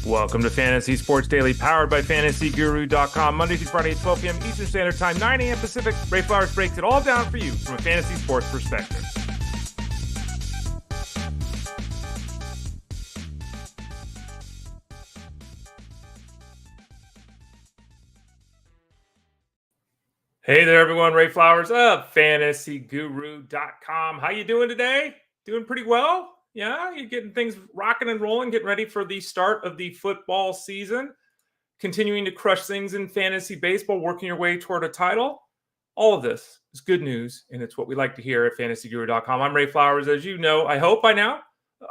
Welcome to Fantasy Sports Daily, powered by FantasyGuru.com. Monday through Friday at 12 p.m. Eastern Standard Time, 9 a.m. Pacific. Ray Flowers breaks it all down for you from a fantasy sports perspective. Hey there, everyone. Ray Flowers of FantasyGuru.com. How you doing today? Doing pretty well? Yeah, you're getting things rocking and rolling, getting ready for the start of the football season, continuing to crush things in fantasy baseball, working your way toward a title. All of this is good news, and it's what we like to hear at FantasyGuru.com. I'm Ray Flowers, as you know, I hope by now.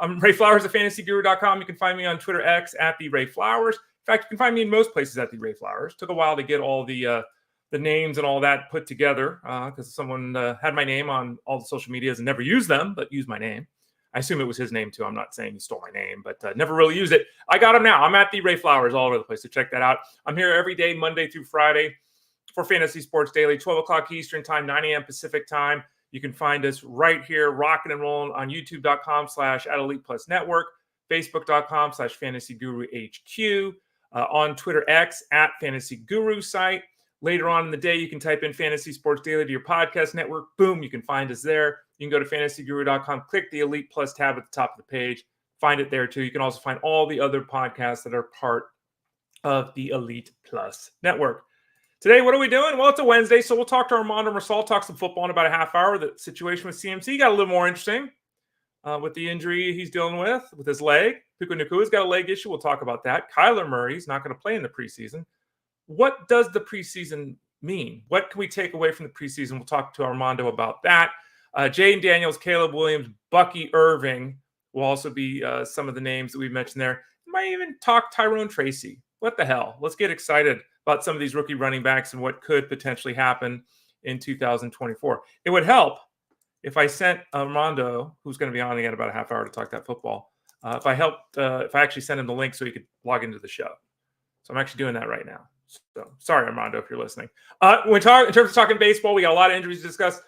I'm Ray Flowers at FantasyGuru.com. You can find me on Twitter X at the Ray Flowers. In fact, you can find me in most places at the Ray Flowers. Took a while to get all the names and all that put together because someone had my name on all the social medias and never used them, but used my name. I assume it was his name too. I'm not saying he stole my name, but never really used it. I got him now. I'm at the Ray Flowers all over the place, so check that out. I'm here every day, Monday through Friday, for Fantasy Sports Daily, 12 o'clock Eastern Time, 9 a.m. Pacific Time. You can find us right here, rocking and rolling on YouTube.com/@ElitePlusNetwork, Facebook.com/FantasyGuruHQ, on Twitter X at Fantasy Guru site. Later on in the day, you can type in Fantasy Sports Daily to your podcast network. Boom, you can find us there. You can go to FantasyGuru.com, click the Elite Plus tab at the top of the page. Find it there, too. You can also find all the other podcasts that are part of the Elite Plus network. Today, what are we doing? Well, it's a Wednesday, so we'll talk to Armando Marsal, talk some football in about a half hour. The situation with CMC got a little more interesting with the injury he's dealing with his leg. Puka Nacua's got a leg issue. We'll talk about that. Kyler Murray's not going to play in the preseason. What does the preseason mean? What can we take away from the preseason? We'll talk to Armando about that. Jayden Daniels, Caleb Williams, Bucky, Irving will also be some of the names that we mentioned there. We might even talk Tyrone, Tracy. What the hell? Let's get excited about some of these rookie running backs and what could potentially happen in 2024. It would help if I sent Armando, who's going to be on again about a half hour to talk that football, if I actually sent him the link so he could log into the show. So I'm actually doing that right now. So sorry, Armando, if you're listening. In terms of talking baseball, we got a lot of injuries to discuss.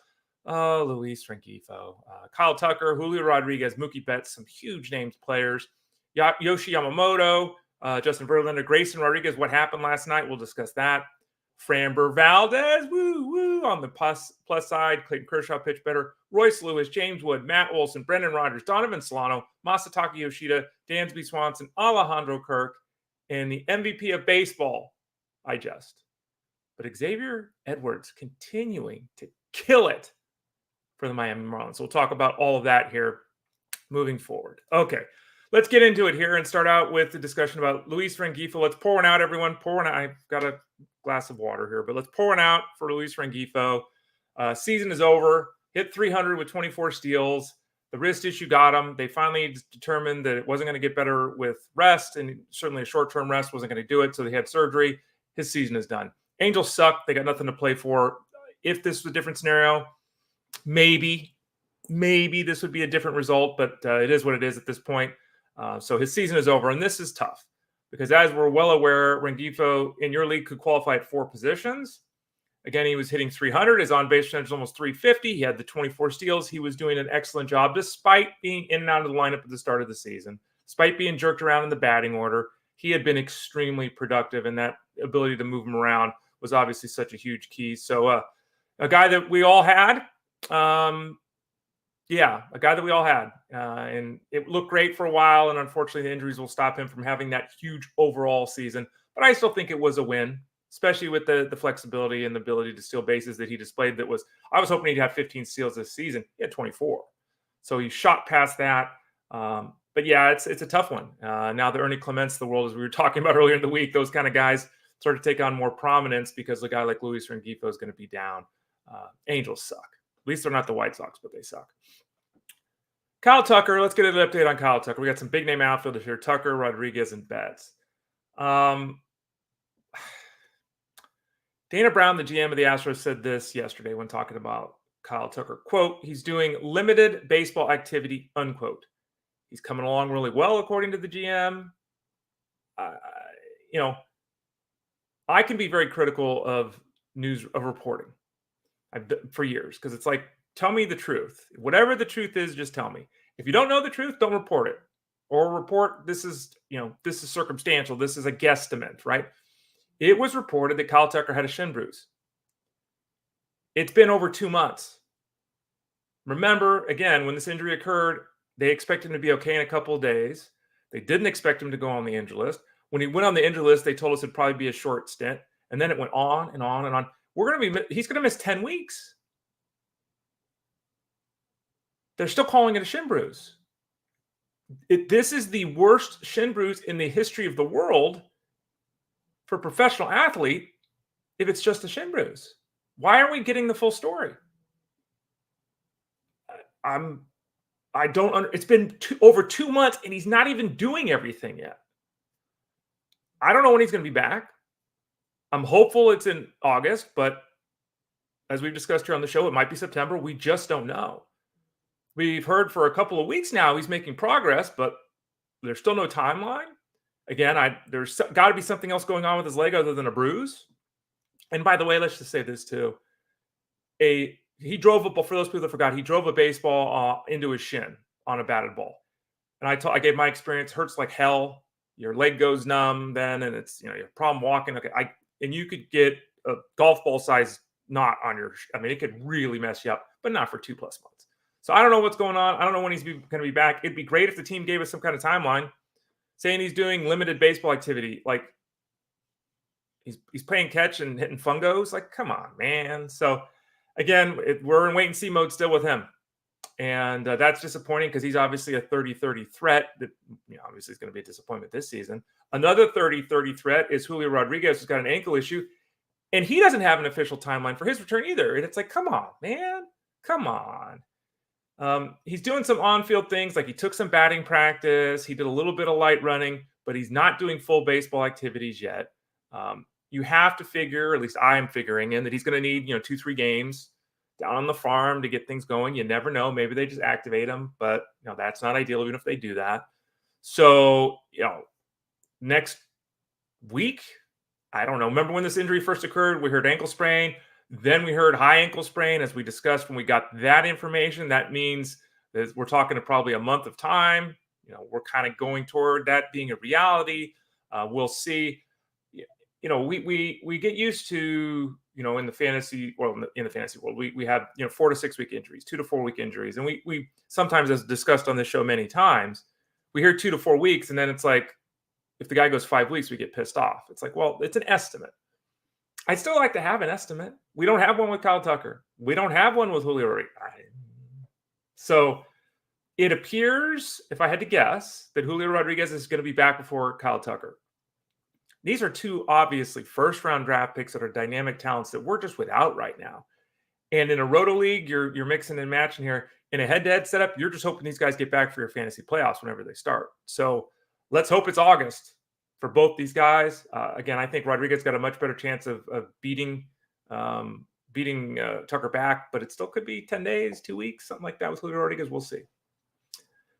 Luis Rengifo, Kyle Tucker, Julio Rodriguez, Mookie Betts, some huge names players. Yoshi Yamamoto, Justin Verlander, Grayson Rodriguez. What happened last night? We'll discuss that. Framber, Valdez, woo. On the plus side, Clayton Kershaw pitched better. Royce Lewis, James Wood, Matt Olson, Brendan Rodgers, Donovan Solano, Masataka Yoshida, Dansby Swanson, Alejandro Kirk, and the MVP of baseball. But Xavier Edwards continuing to kill it for the Miami Marlins. So we'll talk about all of that here moving forward. Okay, let's get into it here and start out with the discussion about Luis Rengifo. Let's pour one out, everyone. Pour one out. I've got a glass of water here, but let's pour one out for Luis Rengifo. Season is over. Hit 300 with 24 steals. The wrist issue got him. They finally determined that it wasn't going to get better with rest, and certainly a short-term rest wasn't going to do it, so they had surgery. His season is done. Angels suck. They got nothing to play for. If this was a different scenario, maybe this would be a different result, but it is what it is at this point. So his season is over, and this is tough because, as we're well aware, Rengifo in your league could qualify at 4 positions. Again, he was hitting 300. His on-base percentage is almost 350. He had the 24 steals. He was doing an excellent job despite being in and out of the lineup at the start of the season, despite being jerked around in the batting order. He had been extremely productive, and that ability to move him around was obviously such a huge key. So a guy that we all had, and it looked great for a while, and unfortunately the injuries will stop him from having that huge overall season. But I still think it was a win, especially with the flexibility and the ability to steal bases that he displayed. I was hoping he'd have 15 steals this season. He had 24. So he shot past that. But yeah, it's a tough one. Now the Ernie Clements of the world, as we were talking about earlier in the week, those kind of guys sort of take on more prominence because a guy like Luis Rengifo is going to be down. Angels suck. At least they're not the White Sox, but they suck. Kyle Tucker, let's get an update on Kyle Tucker. We got some big name outfielders here, Tucker, Rodriguez, and Betts. Dana Brown, the GM of the Astros, said this yesterday when talking about Kyle Tucker. Quote, he's doing limited baseball activity, unquote. He's coming along really well, according to the GM. I can be very critical of reporting for years because it's like, tell me the truth. Whatever the truth is, just tell me. If you don't know the truth, don't report it. or report this is circumstantial. This is a guesstimate, right? It was reported that Kyle Tucker had a shin bruise. It's been over 2 months. Remember, again, when this injury occurred, they expected him to be okay in a couple of days. They didn't expect him to go on the injury list. When he went on the injury list, they told us it'd probably be a short stint. And then it went on and on and on. He's going to miss 10 weeks. They're still calling it a shin bruise. This is the worst shin bruise in the history of the world for a professional athlete if it's just a shin bruise. Why aren't we getting the full story? It's been over 2 months and he's not even doing everything yet. I don't know when he's going to be back. I'm hopeful it's in August, but as we've discussed here on the show, it might be September. We just don't know. We've heard for a couple of weeks now he's making progress, but there's still no timeline. Again, there's got to be something else going on with his leg other than a bruise. And by the way, let's just say this too. He drove for those people that forgot, he drove a baseball into his shin on a batted ball. And I gave my experience, hurts like hell. Your leg goes numb then, and it's, you have a problem walking. Okay, and you could get a golf ball size knot on your, it could really mess you up, but not for 2+ months. So I don't know what's going on. I don't know when he's going to be back. It'd be great if the team gave us some kind of timeline saying he's doing limited baseball activity. Like he's playing catch and hitting fungos. Like, come on, man. So again, we're in wait and see mode still with him. And that's disappointing because he's obviously a 30-30 threat that obviously is going to be a disappointment this season. Another 30-30 threat is Julio Rodriguez, who's got an ankle issue. And he doesn't have an official timeline for his return either. And it's like, come on, man. Come on. He's doing some on-field things, like he took some batting practice. He did a little bit of light running, but he's not doing full baseball activities yet. You have to figure, at least I'm figuring in, that he's going to need 2-3 games down on the farm to get things going. You never know. Maybe they just activate him, but that's not ideal even if they do that. So, next week, I don't know. Remember when this injury first occurred? We heard ankle sprain. Then we heard high ankle sprain. As we discussed, when we got that information, that means that we're talking to probably a month of time. We're kind of going toward that being a reality. We'll see. We get used to, in the fantasy world, we have, 4 to 6 week injuries, 2 to 4 week injuries. And we sometimes, as discussed on this show many times, we hear 2 to 4 weeks. And then it's like, if the guy goes 5 weeks, we get pissed off. It's like, well, it's an estimate. I'd still like to have an estimate. We don't have one with Kyle Tucker. We don't have one with Julio. So it appears, if I had to guess, that Julio Rodriguez is going to be back before Kyle Tucker. These are two obviously first-round draft picks that are dynamic talents that we're just without right now. And in a roto league, you're mixing and matching here. In a head-to-head setup, you're just hoping these guys get back for your fantasy playoffs whenever they start. So let's hope it's August for both these guys. Again, I think Rodriguez got a much better chance of beating Tucker back, but it still could be 10 days, 2 weeks, something like that with Julio Rodriguez. We'll see.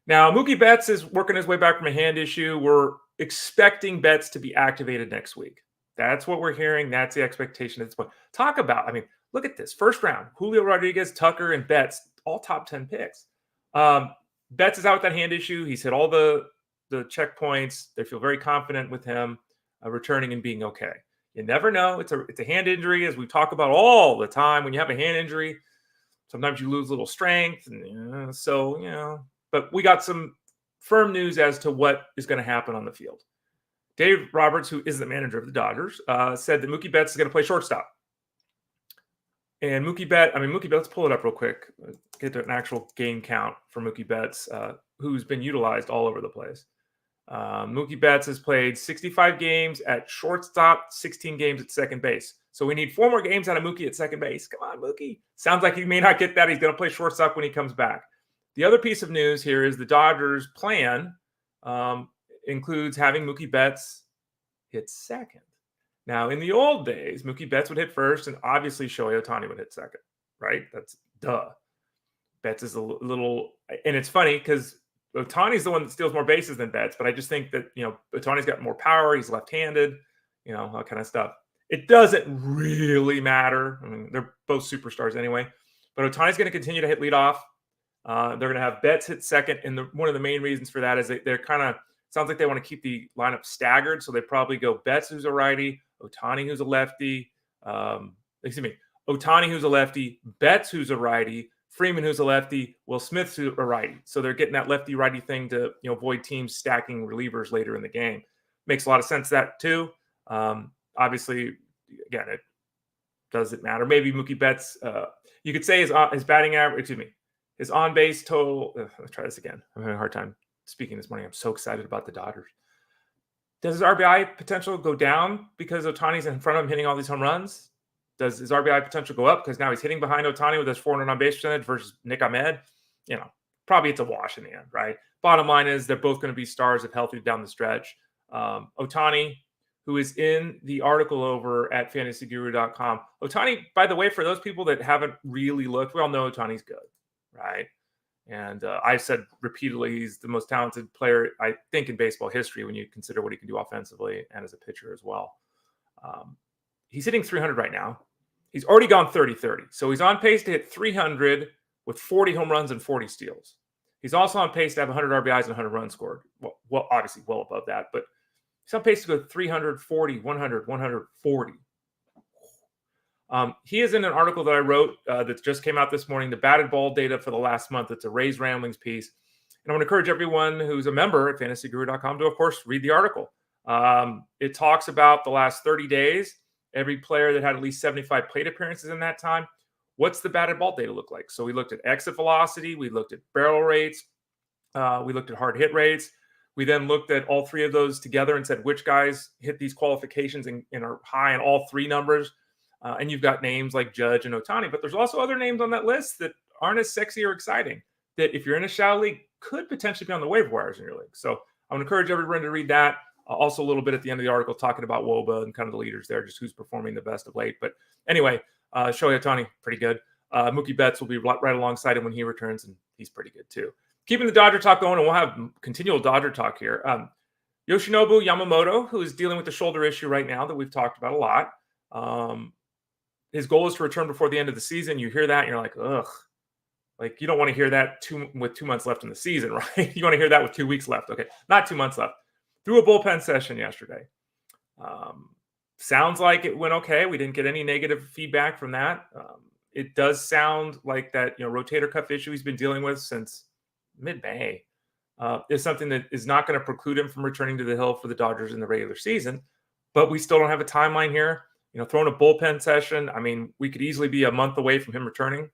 Now, Mookie Betts is working his way back from a hand issue. We're expecting Betts to be activated next week. That's what we're hearing. That's the expectation at this point. Talk about, look at this. First round, Julio Rodriguez, Tucker, and Betts, all top 10 picks. Betts is out with that hand issue. He's hit all the checkpoints. They feel very confident with him returning and being okay. You never know. It's a hand injury, as we talk about all the time. When you have a hand injury, sometimes you lose a little strength. And but we got some firm news as to what is going to happen on the field. Dave Roberts, who is the manager of the Dodgers, said that Mookie Betts is going to play shortstop. And Mookie Betts, let's pull it up real quick. Get an actual game count for Mookie Betts, who's been utilized all over the place. Mookie Betts has played 65 games at shortstop, 16 games at second base. So we need 4 more games out of Mookie at second base. Come on, Mookie. Sounds like he may not get that. He's going to play shortstop when he comes back. The other piece of news here is the Dodgers' plan includes having Mookie Betts hit second. Now, in the old days, Mookie Betts would hit first, and obviously Shohei Ohtani would hit second, right? That's duh. Betts is a little, and it's funny because Ohtani's the one that steals more bases than Betts, but I just think that, Ohtani's got more power. He's left-handed, all kind of stuff. It doesn't really matter. They're both superstars anyway, but Ohtani's going to continue to hit leadoff. They're going to have Betts hit second, and one of the main reasons for that is they're kind of sounds like they want to keep the lineup staggered, so they probably go Betts, who's a righty, Ohtani, who's a lefty, Ohtani, who's a lefty, Betts, who's a righty, Freeman, who's a lefty, Will Smith, who's a righty. So they're getting that lefty-righty thing to avoid teams stacking relievers later in the game. Makes a lot of sense that too. Obviously, again, it doesn't matter. Maybe Mookie Betts, you could say his batting average, his on-base total. Let's try this again. I'm having a hard time speaking this morning. I'm so excited about the Dodgers. Does his RBI potential go down because Ohtani's in front of him hitting all these home runs? Does his RBI potential go up because now he's hitting behind Ohtani with his 400 on-base percentage versus Nick Ahmed? Probably it's a wash in the end, right? Bottom line is they're both going to be stars if healthy down the stretch. Ohtani, who is in the article over at fantasyguru.com. Ohtani, by the way, for those people that haven't really looked, we all know Ohtani's good, right? And I've said repeatedly he's the most talented player, I think, in baseball history when you consider what he can do offensively and as a pitcher as well. He's hitting 300 right now. He's already gone 30-30. So he's on pace to hit 300 with 40 home runs and 40 steals. He's also on pace to have 100 RBIs and 100 runs scored. Well, obviously well above that, but he's on pace to go 340, 100, 140. He is in an article that I wrote that just came out this morning, the batted ball data for the last month. It's a Rays Ramblings piece. And I want to encourage everyone who's a member at fantasyguru.com to, of course, read the article. It talks about the last 30 days, every player that had at least 75 plate appearances in that time. What's the batted ball data look like? So we looked at exit velocity, we looked at barrel rates, we looked at hard hit rates. We then looked at all three of those together and said which guys hit these qualifications and are high in all three numbers. And you've got names like Judge and Ohtani, but there's also other names on that list that aren't as sexy or exciting that if you're in a shallow league could potentially be on the waiver wires in your league. So I would encourage everyone to read that. Also a little bit at the end of the article talking about WOBA and kind of the leaders there, just who's performing the best of late. But anyway, Shohei Ohtani, pretty good. Mookie Betts will be right alongside him when he returns, and he's pretty good too. Keeping the Dodger talk going, and we'll have continual Dodger talk here. Yoshinobu Yamamoto, who is dealing with the shoulder issue right now that we've talked about a lot. His goal is to return before the end of the season. You hear that, and you're like, ugh. Like, you don't want to hear that with 2 months left in the season, right? You want to hear that with 2 weeks left. Okay, not 2 months left. Threw a bullpen session yesterday. Sounds like it went okay. We didn't get any negative feedback from that. It does sound like that, rotator cuff issue he's been dealing with since mid-May is something that is not going to preclude him from returning to the hill for the Dodgers in the regular season. But we still don't have a timeline here. Throwing a bullpen session, I mean, we could easily be a month away from him returning.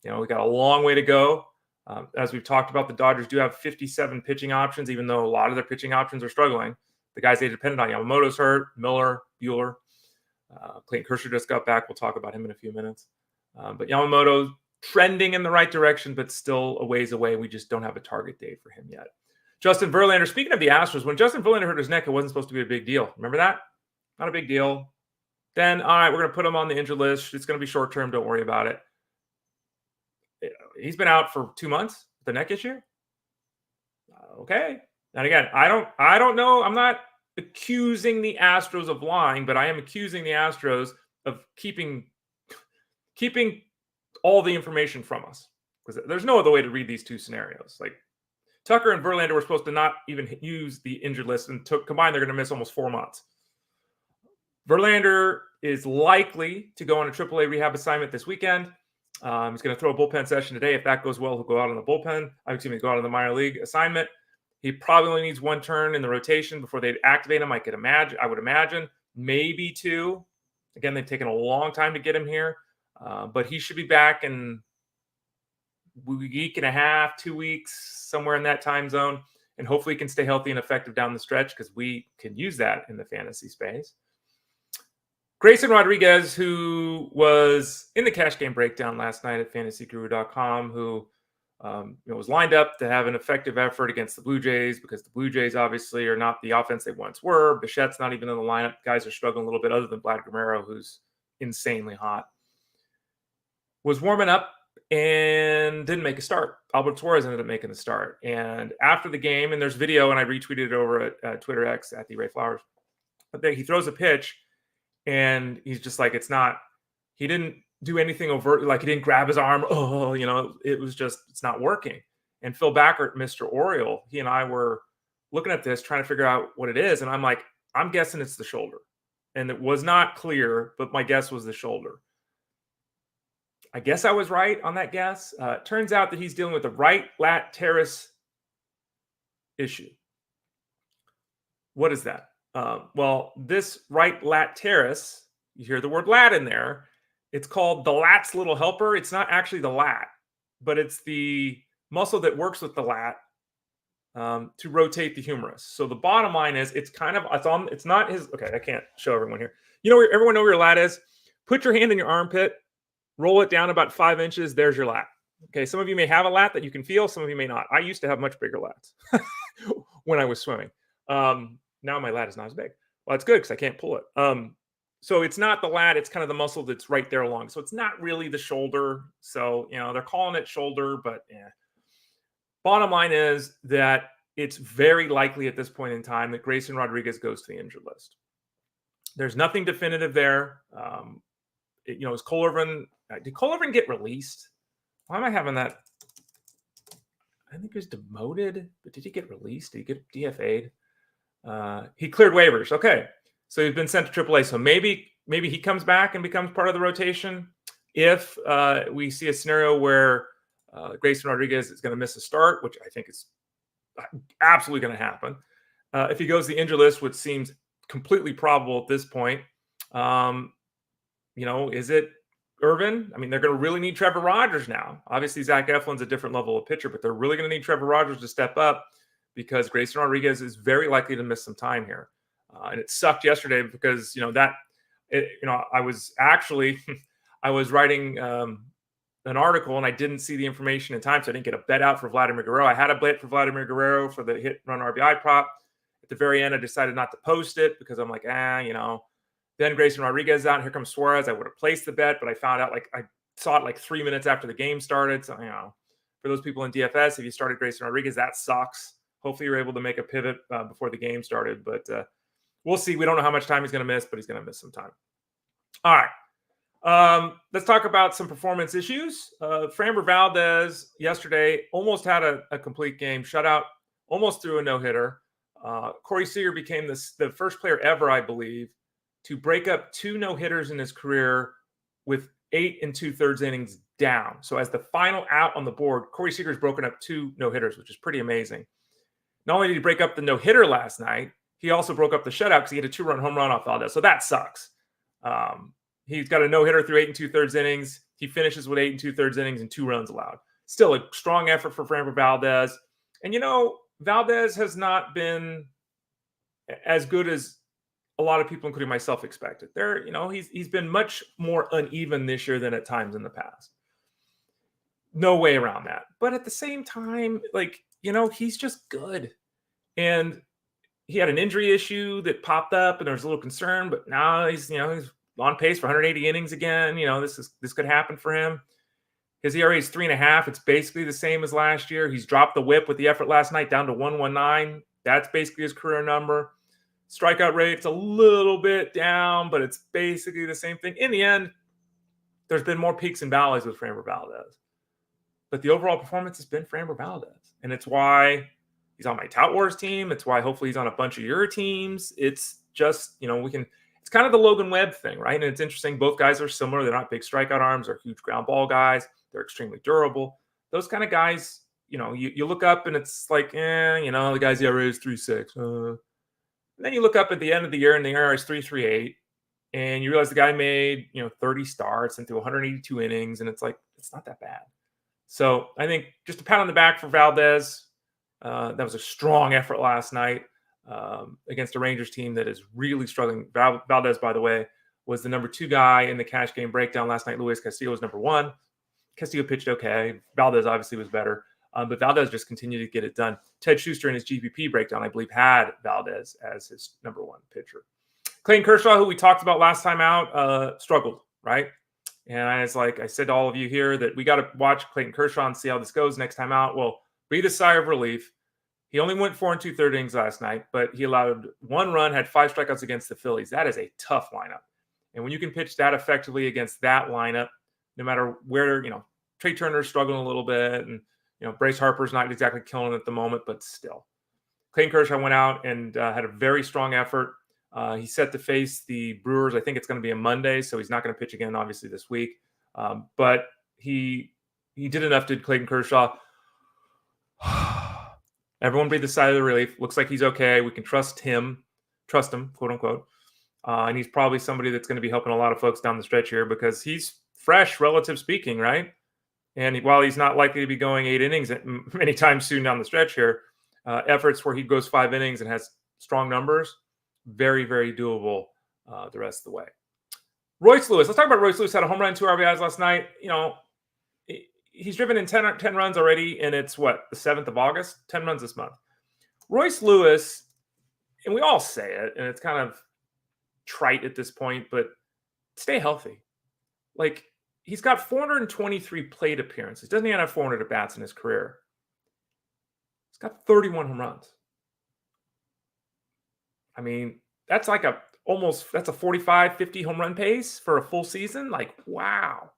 We got a long way to go. As we've talked about, the Dodgers do have 57 pitching options, even though a lot of their pitching options are struggling. The guys they depended on, Yamamoto's hurt, Miller, Buehler. Clayton Kershaw just got back. We'll talk about him in a few minutes. But Yamamoto trending in the right direction, but still a ways away. We just don't have a target date for him yet. Justin Verlander, speaking of the Astros, when Justin Verlander hurt his neck, it wasn't supposed to be a big deal. Remember that? Not a big deal. Then, all right, we're going to put him on the injured list. It's going to be short-term. Don't worry about it. He's been out for 2 months with the neck issue. Okay. And again, I don't know. I'm not accusing the Astros of lying, but I am accusing the Astros of keeping all the information from us, because there's no other way to read these two scenarios. Like, Tucker and Verlander were supposed to not even use the injured list, and combined, they're going to miss almost 4 months. Verlander is likely to go on a AAA rehab assignment this weekend. He's going to throw a bullpen session today. If that goes well, he'll go out on the bullpen. Go out on the minor league assignment. He probably only needs one turn in the rotation before they activate him. I would imagine maybe 2. Again, they've taken a long time to get him here, but he should be back in a week and a half, 2 weeks, somewhere in that time zone, and hopefully he can stay healthy and effective down the stretch, because we can use that in the fantasy space. Grayson Rodriguez, who was in the cash game breakdown last night at fantasyguru.com, who was lined up to have an effective effort against the Blue Jays, because the Blue Jays obviously are not the offense they once were. Bichette's not even in the lineup. Guys are struggling a little bit, other than Vlad Guerrero, who's insanely hot. Was warming up and didn't make a start. Albert Suarez ended up making the start. And after the game, and there's video, and I retweeted it over at Twitter X at the Ray Flowers, but he throws a pitch, and he's just like, he didn't do anything overtly, like he didn't grab his arm. Oh, it was just, it's not working. And Phil Backert, Mr. Oriole, he and I were looking at this, trying to figure out what it is. And I'm like, I'm guessing it's the shoulder. And it was not clear, but my guess was the shoulder. I guess I was right on that guess. It turns out that he's dealing with a right lat teres issue. What is that? Well, this right lat teres, you hear the word lat in there. It's called the lat's little helper. It's not actually the lat, but it's the muscle that works with the lat to rotate the humerus. So the bottom line is, it's not his. Okay, I can't show everyone here. Everyone know where your lat is. Put your hand in your armpit, roll it down about 5 inches. There's your lat. Okay, some of you may have a lat that you can feel. Some of you may not. I used to have much bigger lats when I was swimming. Now my lat is not as big. Well, that's good because I can't pull it. So it's not the lat. It's kind of the muscle that's right there along. So it's not really the shoulder. So, they're calling it shoulder, but yeah. Bottom line is that it's very likely at this point in time that Grayson Rodriguez goes to the injured list. There's nothing definitive there. Is Cole Irvin? Did Cole Irvin get released? Why am I having that? I think he was demoted, but did he get released? Did he get DFA'd? He cleared waivers. Okay, so he's been sent to AAA. So maybe he comes back and becomes part of the rotation. If we see a scenario where Grayson Rodriguez is going to miss a start, which I think is absolutely going to happen. If he goes to the injured list, which seems completely probable at this point, is it Irvin? I mean, they're going to really need Trevor Rodgers now. Obviously, Zach Eflin's a different level of pitcher, but they're really going to need Trevor Rodgers to step up because Grayson Rodriguez is very likely to miss some time here. And it sucked yesterday because, I was actually, I was writing an article and I didn't see the information in time. So I didn't get a bet out for Vladimir Guerrero. I had a bet for Vladimir Guerrero for the hit run RBI prop. At the very end, I decided not to post it because I'm like, Then Grayson Rodriguez out, and here comes Suarez. I would have placed the bet, but I found out I saw it 3 minutes after the game started. So, for those people in DFS, if you started Grayson Rodriguez, that sucks. Hopefully you're able to make a pivot before the game started, but we'll see. We don't know how much time he's going to miss, but he's going to miss some time. All right. Let's talk about some performance issues. Framber Valdez yesterday almost had a complete game shutout, almost threw a no-hitter. Corey Seager became the first player ever, I believe, to break up 2 no-hitters in his career with 8 2/3 innings down. So as the final out on the board, Corey Seager's broken up 2 no-hitters, which is pretty amazing. Not only did he break up the no-hitter last night, he also broke up the shutout because he had a 2-run home run off Valdez. So that sucks. He's got a no-hitter through 8 2/3 innings. He finishes with 8 2/3 innings and 2 runs allowed. Still a strong effort for Framber Valdez. And, Valdez has not been as good as a lot of people, including myself, expected. He's been much more uneven this year than at times in the past. No way around that. But at the same time, he's just good. And he had an injury issue that popped up, and there was a little concern. But now he's on pace for 180 innings again. This could happen for him. His ERA is 3.5. It's basically the same as last year. He's dropped the whip with the effort last night down to 119. That's basically his career number. Strikeout rate's a little bit down, but it's basically the same thing. In the end, there's been more peaks and valleys with Framber Valdez. But the overall performance has been Framber Valdez. And it's why he's on my Tout Wars team. It's why hopefully he's on a bunch of your teams. It's just, it's kind of the Logan Webb thing, right? And it's interesting. Both guys are similar. They're not big strikeout arms. They're huge ground ball guys. They're extremely durable. Those kind of guys, you look up and it's like, the guy's ERA is 3.6. And then you look up at the end of the year and the ERA is 3.38, and you realize the guy made 30 starts and threw 182 innings, and it's like it's not that bad. So I think just a pat on the back for Valdez. That was a strong effort last night against a Rangers team that is really struggling. Valdez, by the way, was the number 2 guy in the cash game breakdown last night. Luis Castillo was number 1. Castillo pitched okay. Valdez obviously was better. But Valdez just continued to get it done. Ted Schuster in his GPP breakdown, I believe, had Valdez as his number 1 pitcher. Clayton Kershaw, who we talked about last time out, struggled, right? And I said to all of you here that we got to watch Clayton Kershaw and see how this goes next time out. Well, breathe a sigh of relief. He only went 4 2/3 innings last night, but he allowed 1 run, had 5 strikeouts against the Phillies. That is a tough lineup. And when you can pitch that effectively against that lineup, no matter where, Trey Turner's struggling a little bit, and, Bryce Harper's not exactly killing it at the moment, but still. Clayton Kershaw went out and had a very strong effort. He's set to face the Brewers. I think it's going to be a Monday, so he's not going to pitch again, obviously, this week. But he did enough to Clayton Kershaw. Everyone breathed a sigh of relief. Looks like he's okay. We can trust him, quote unquote. And he's probably somebody that's going to be helping a lot of folks down the stretch here because he's fresh, relative speaking, right? And while he's not likely to be going 8 innings anytime soon down the stretch here, efforts where he goes 5 innings and has strong numbers, very, very doable the rest of the way. Royce Lewis. Let's talk about Royce Lewis. Had a home run, 2 RBIs last night. He's driven in 10 runs already, and it's the 7th of August? 10 runs this month. Royce Lewis, and we all say it, and it's kind of trite at this point, but stay healthy. Like, he's got 423 plate appearances. Doesn't even have 400 at-bats in his career. He's got 31 home runs. I mean, that's like that's a 45, 50 home run pace for a full season. Like, wow.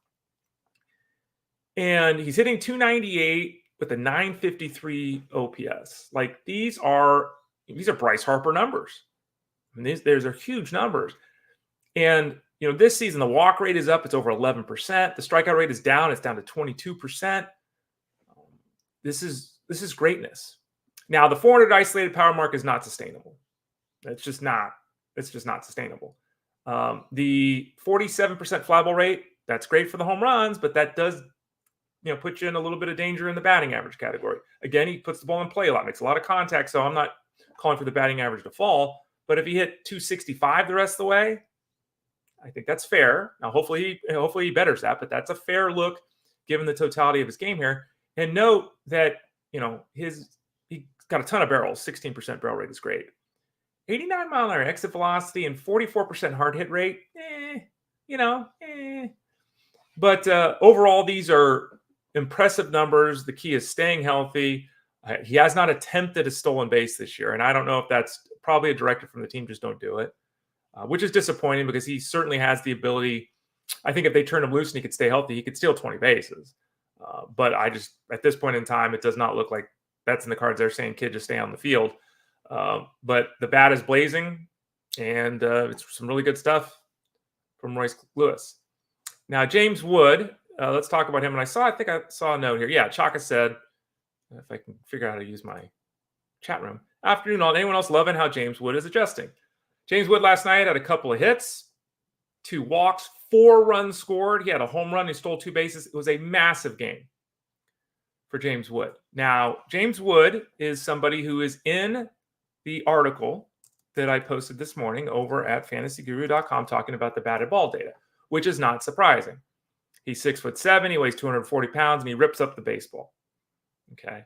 And he's hitting 298 with a 953 OPS. Like, these are Bryce Harper numbers. I mean, these are huge numbers. And, this season, the walk rate is up. It's over 11%. The strikeout rate is down. It's down to 22%. This is greatness. Now, the 400 isolated power mark is not sustainable. It's just not sustainable. The 47% fly ball rate, that's great for the home runs, but that does, put you in a little bit of danger in the batting average category. Again, he puts the ball in play a lot, makes a lot of contact, so I'm not calling for the batting average to fall. But if he hit 265 the rest of the way, I think that's fair. Now, hopefully he betters that, but that's a fair look given the totality of his game here. And note that, he's got a ton of barrels. 16% barrel rate is great. 89 mile an hour exit velocity and 44% hard hit rate. But overall, these are impressive numbers. The key is staying healthy. He has not attempted a stolen base this year, and I don't know if that's probably a directive from the team. Just don't do it. Which is disappointing because he certainly has the ability. I think if they turn him loose and he could stay healthy, he could steal 20 bases. But at this point in time, it does not look like that's in the cards. They're saying, kid, just stay on the field. But the bat is blazing, and it's some really good from Royce Lewis. Now, James Wood, let's talk about him. And I think I saw a note here. Yeah, Chaka said, if I can figure out how to use my chat room. Afternoon, all. Anyone else loving how James Wood is adjusting? James Wood last night had a couple of hits, 2 walks, 4 runs scored. He had a home run. He stole 2 bases. It was a massive game for James Wood. Now, James Wood is somebody who is in the article that I posted this morning over at fantasyguru.com talking about the batted ball data, which is not surprising. He's 6'7", he weighs 240 pounds, and he rips up the baseball. Okay.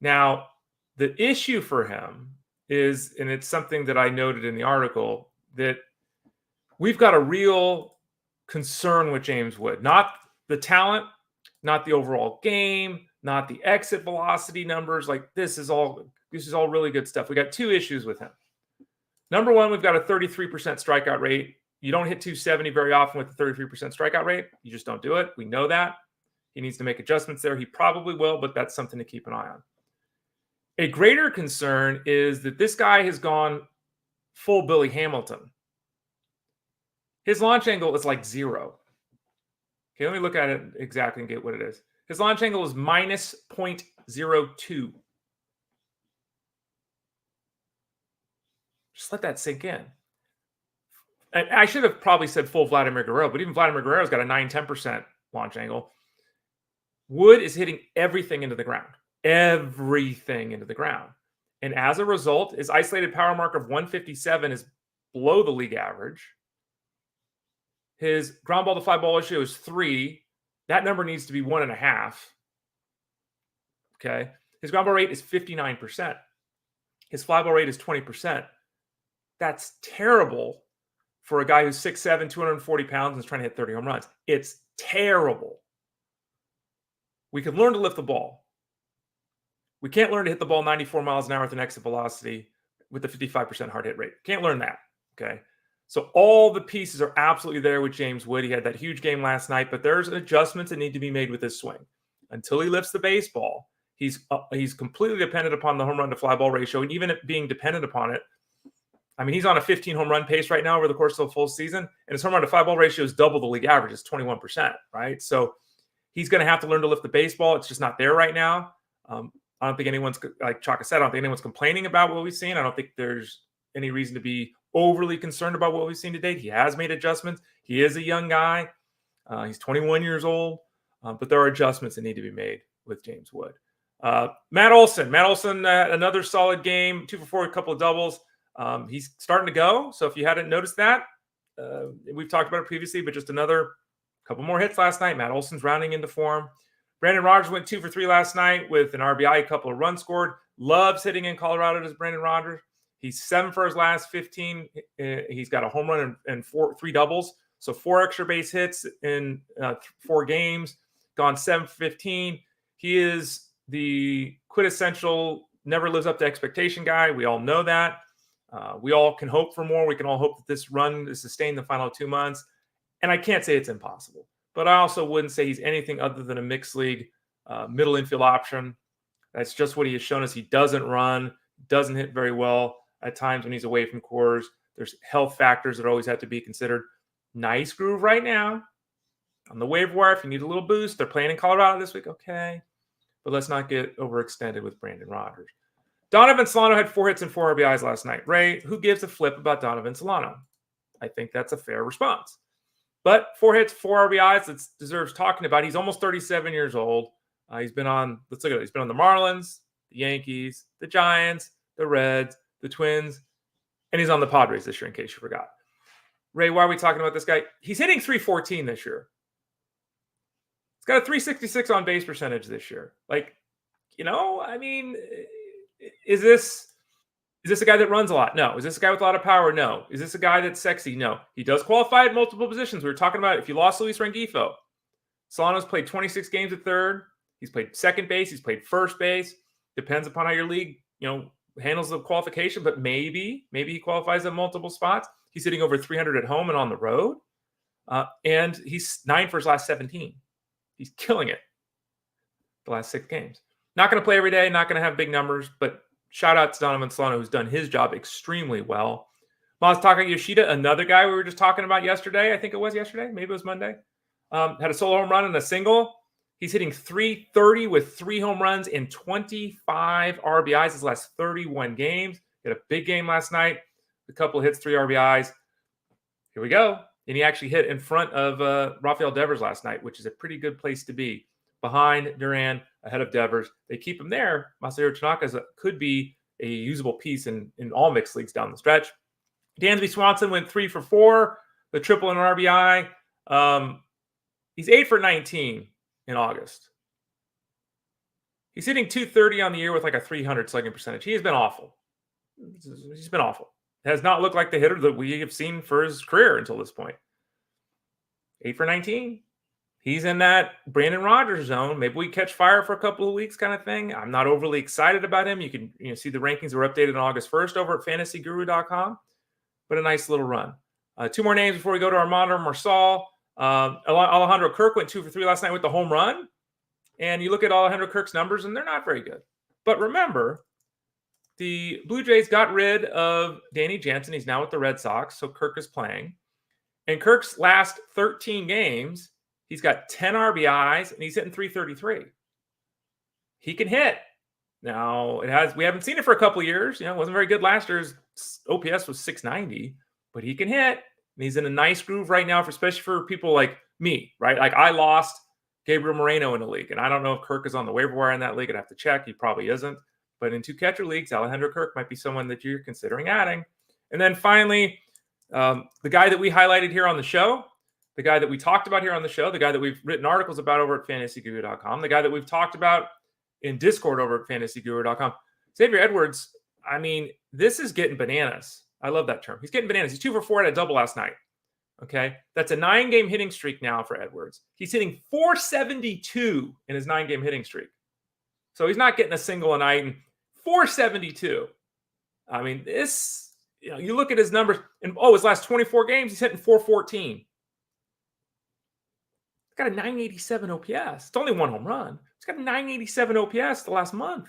Now, the issue for him is, and it's something that I noted in the article, that we've got a real concern with James Wood. Not the talent, not the overall game, not the exit velocity numbers. Like, this is all really good stuff. We got 2 issues with him. Number one, we've got a 33% strikeout rate. You don't hit 270 very often with a 33% strikeout rate. You just don't do it. We know that. He needs to make adjustments there. He probably will, but that's something to keep an eye on. A greater concern is that this guy has gone full Billy Hamilton. His launch angle is like 0. Okay, let me look at it exactly and get what it is. His launch angle is minus 0.02. Just let that sink in. And I should have probably said full Vladimir Guerrero, but even Vladimir Guerrero's got a 9-10% launch angle. Wood is hitting everything into the ground. Everything into the ground. And as a result, his isolated power mark of 157 is below the league average. His ground ball to fly ball ratio is 3. That number needs to be 1.5. Okay. His ground ball rate is 59%. His fly ball rate is 20%. That's terrible for a guy who's 6'7", 240 pounds and is trying to hit 30 home runs. It's terrible. We can learn to lift the ball. We can't learn to hit the ball 94 miles an hour with an exit velocity with a 55% hard hit rate. Can't learn that, okay? So all the pieces are absolutely there with James Wood. He had that huge game last night, but there's adjustments that need to be made with his swing. Until he lifts the baseball, he's completely dependent upon the home run to fly ball ratio, and even being dependent upon it, I mean, he's on a 15 home run pace right now over the course of the full season, and his home run to fly ball ratio is double the league average. It's 21%, right? So he's going to have to learn to lift the baseball. It's just not there right now. I don't think anyone's, like Chaka said, I don't think anyone's complaining about what we've seen. I don't think there's any reason to be overly concerned about what we've seen to date. He has made adjustments. He is a young guy. He's 21 years old, but there are adjustments that need to be made with James Wood. Matt Olson, another solid game, 2 for 4, a couple of doubles. He's starting to go. So if you hadn't noticed that, we've talked about it previously, but just another couple more hits last night. Matt Olson's rounding into form. Brandon Rodgers went 2 for 3 last night with an RBI, a couple of runs scored. Loves hitting in Colorado, does Brandon Rodgers. He's 7 for his last 15. He's got a home run and 3 doubles. So 4 extra base hits in 4 games, gone 7 for 15. He is the quintessential never lives up to expectation guy. We all know that. We all can hope for more. We can all hope that this run is sustained the final 2 months. And I can't say it's impossible, but I also wouldn't say he's anything other than a mixed league middle infield option. That's just what he has shown us. He doesn't run, doesn't hit very well at times when he's away from Coors. There's health factors that always have to be considered. Nice groove right now on the waiver wire. If you need a little boost, they're playing in Colorado this week. Okay. But let's not get overextended with Brandon Rodgers. Donovan Solano had 4 hits and 4 RBIs last night. Ray, who gives a flip about Donovan Solano? I think that's a fair response. But 4 hits, 4 RBIs, that deserves talking about. He's almost 37 years old. He's been on, let's look at it. He's been on the Marlins, the Yankees, the Giants, the Reds, the Twins, and he's on the Padres this year, in case you forgot. Ray, why are we talking about this guy? He's hitting .314 this year. He's got a .366 on base percentage this year. Like, I mean, is this a guy that runs a lot? No. Is this a guy with a lot of power? No. Is this a guy that's sexy? No. He does qualify at multiple positions. We were talking about if you lost Luis Rengifo. Solano's played 26 games at third. He's played second base. He's played first base. Depends upon how your league, handles the qualification, but maybe he qualifies at multiple spots. He's hitting over 300 at home and on the road. And he's 9 for his last 17. He's killing it the last 6 games. Not going to play every day, not going to have big numbers, but shout out to Donovan Solano, who's done his job extremely well. Masataka Yoshida, another guy we were just talking about yesterday. I think it was yesterday. Maybe it was Monday. Had a solo home run and a single. He's hitting .330 with 3 home runs and 25 RBIs his last 31 games. He had a big game last night. A couple of hits, 3 RBIs. Here we go. And he actually hit in front of Rafael Devers last night, which is a pretty good place to be. Behind Duran, ahead of Devers. They keep him there. Masahiro Tanaka could be a usable piece in all mixed leagues down the stretch. Dansby Swanson went 3 for 4, the triple and RBI. He's 8 for 19 in August. He's hitting .230 on the year with like a .300 slugging percentage. He has been awful. He's been awful. It has not looked like the hitter that we have seen for his career until this point. 8 for 19. He's in that Brandon Rodgers zone. Maybe we catch fire for a couple of weeks kind of thing. I'm not overly excited about him. You can see the rankings were updated on August 1st over at fantasyguru.com, but a nice little run. 2 more names before we go to Armando Marsal. Alejandro Kirk went 2 for 3 last night with the home run. And you look at Alejandro Kirk's numbers, and they're not very good. But remember, the Blue Jays got rid of Danny Jansen. He's now with the Red Sox, so Kirk is playing. And Kirk's last 13 games, he's got 10 RBIs, and he's hitting .333. He can hit. Now, we haven't seen it for a couple of years. It wasn't very good last year. His OPS was .690, but he can hit. And he's in a nice groove right now, especially for people like me, right? Like I lost Gabriel Moreno in the league, and I don't know if Kirk is on the waiver wire in that league. I'd have to check. He probably isn't. But in 2 catcher leagues, Alejandro Kirk might be someone that you're considering adding. And then finally, the guy that we highlighted here on the show, the guy that we talked about here on the show, the guy that we've written articles about over at fantasyguru.com, the guy that we've talked about in Discord over at fantasyguru.com, Xavier Edwards. I mean, this is getting bananas. I love that term. He's getting bananas. He's 2 for 4 at a double last night. Okay. That's a 9-game hitting streak now for Edwards. He's hitting .472 in his 9-game hitting streak. So he's not getting a single a night. And .472. I mean, this You look at his numbers, and his last 24 games, he's hitting 414. He's got a 987 OPS. It's only one home run. He's got a 987 OPS the last month.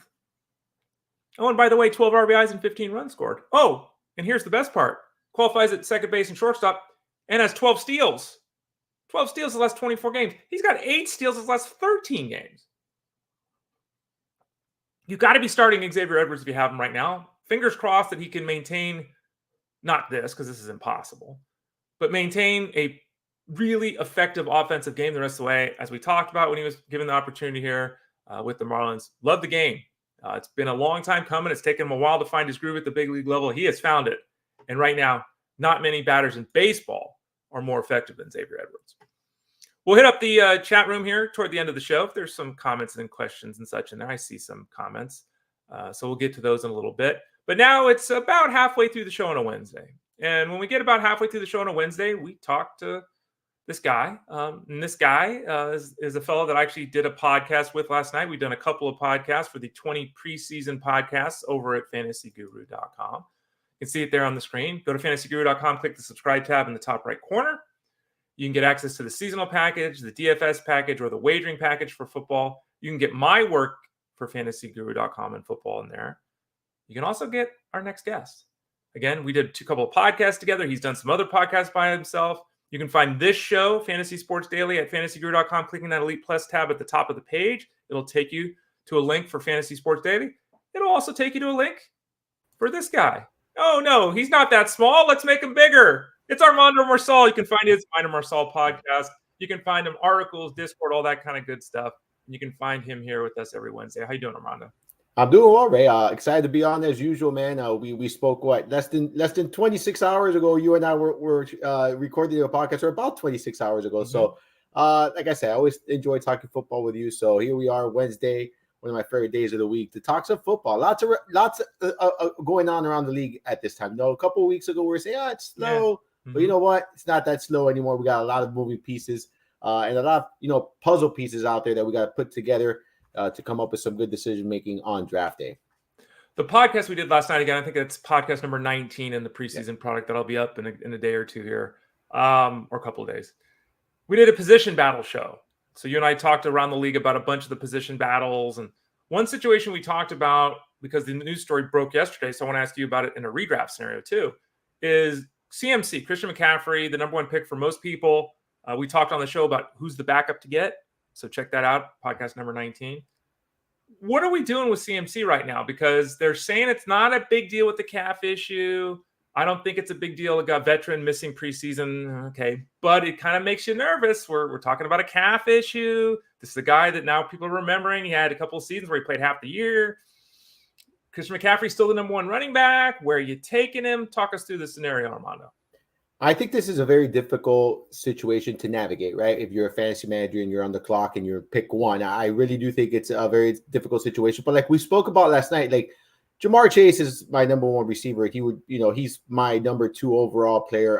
Oh, and by the way, 12 RBIs and 15 runs scored. Oh, and here's the best part. Qualifies at second base and shortstop and has 12 steals. 12 steals the last 24 games. He's got 8 steals his last 13 games. You've got to be starting Xavier Edwards if you have him right now. Fingers crossed that he can maintain, not this, because this is impossible, but maintain a really effective offensive game the rest of the way, as we talked about when he was given the opportunity here with the Marlins. Love the game. It's been a long time coming. It's taken him a while to find his groove at the big league level. He has found it. And right now, not many batters in baseball are more effective than Xavier Edwards. We'll hit up the chat room here toward the end of the show. If there's some comments and questions and such in there, I see some comments. So we'll get to those in a little bit. But now it's about halfway through the show on a Wednesday. And when we get about halfway through the show on a Wednesday, we talk to this guy. And this guy is a fellow that I actually did a podcast with last night. We've done a couple of podcasts for the 20 preseason podcasts over at fantasyguru.com. You can see it there on the screen. Go to fantasyguru.com, click the subscribe tab in the top right corner. You can get access to the seasonal package, the DFS package, or the wagering package for football. You can get my work for fantasyguru.com and football in there. You can also get our next guest. Again, we did a couple of podcasts together. He's done some other podcasts by himself. You can find this show, Fantasy Sports Daily, at fantasyguru.com, clicking that Elite Plus tab at the top of the page. It'll take you to a link for Fantasy Sports Daily. It'll also take you to a link for this guy. Oh, no, he's not that small. Let's make him bigger. It's Armando Marsal. You can find his Armando Marsal podcast. You can find him articles, Discord, all that kind of good stuff. And you can find him here with us every Wednesday. How you doing, Armando? I'm doing well, Ray. Excited to be on as usual, man. We spoke less than 26 hours ago. You and I were recording a podcast, or about 26 hours ago. Mm-hmm. So, like I said, I always enjoy talking football with you. So here we are, Wednesday, one of my favorite days of the week to talk some football. Lots of going on around the league at this time. A couple of weeks ago we were saying, it's slow. Yeah. Mm-hmm. But you know what? It's not that slow anymore. We got a lot of moving pieces and a lot of puzzle pieces out there that we got to put together to come up with some good decision making on draft day. The podcast we did last night, again, I think it's podcast number 19 in the preseason product that'll be up in a day or two here, or a couple of days. We did a position battle show. So you and I talked around the league about a bunch of the position battles. And one situation we talked about, because the news story broke yesterday, so I want to ask you about it in a redraft scenario too, is CMC, Christian McCaffrey, the number one pick for most people. We talked on the show about who's the backup to get. So check that out, podcast number 19. What are we doing with CMC right now? Because they're saying it's not a big deal with the calf issue. I don't think it's a big deal. It got veteran missing preseason. Okay. But it kind of makes you nervous. We're talking about a calf issue. This is a guy that now people are remembering. He had a couple of seasons where he played half the year. Christian McCaffrey's still the number one running back. Where are you taking him? Talk us through the scenario, Armando. I think this is a very difficult situation to navigate, right? If you're a fantasy manager and you're on the clock and you're pick one, I really do think it's a very difficult situation. But like we spoke about last night, like Jamar Chase is my number one receiver. He would, he's my number 2 overall player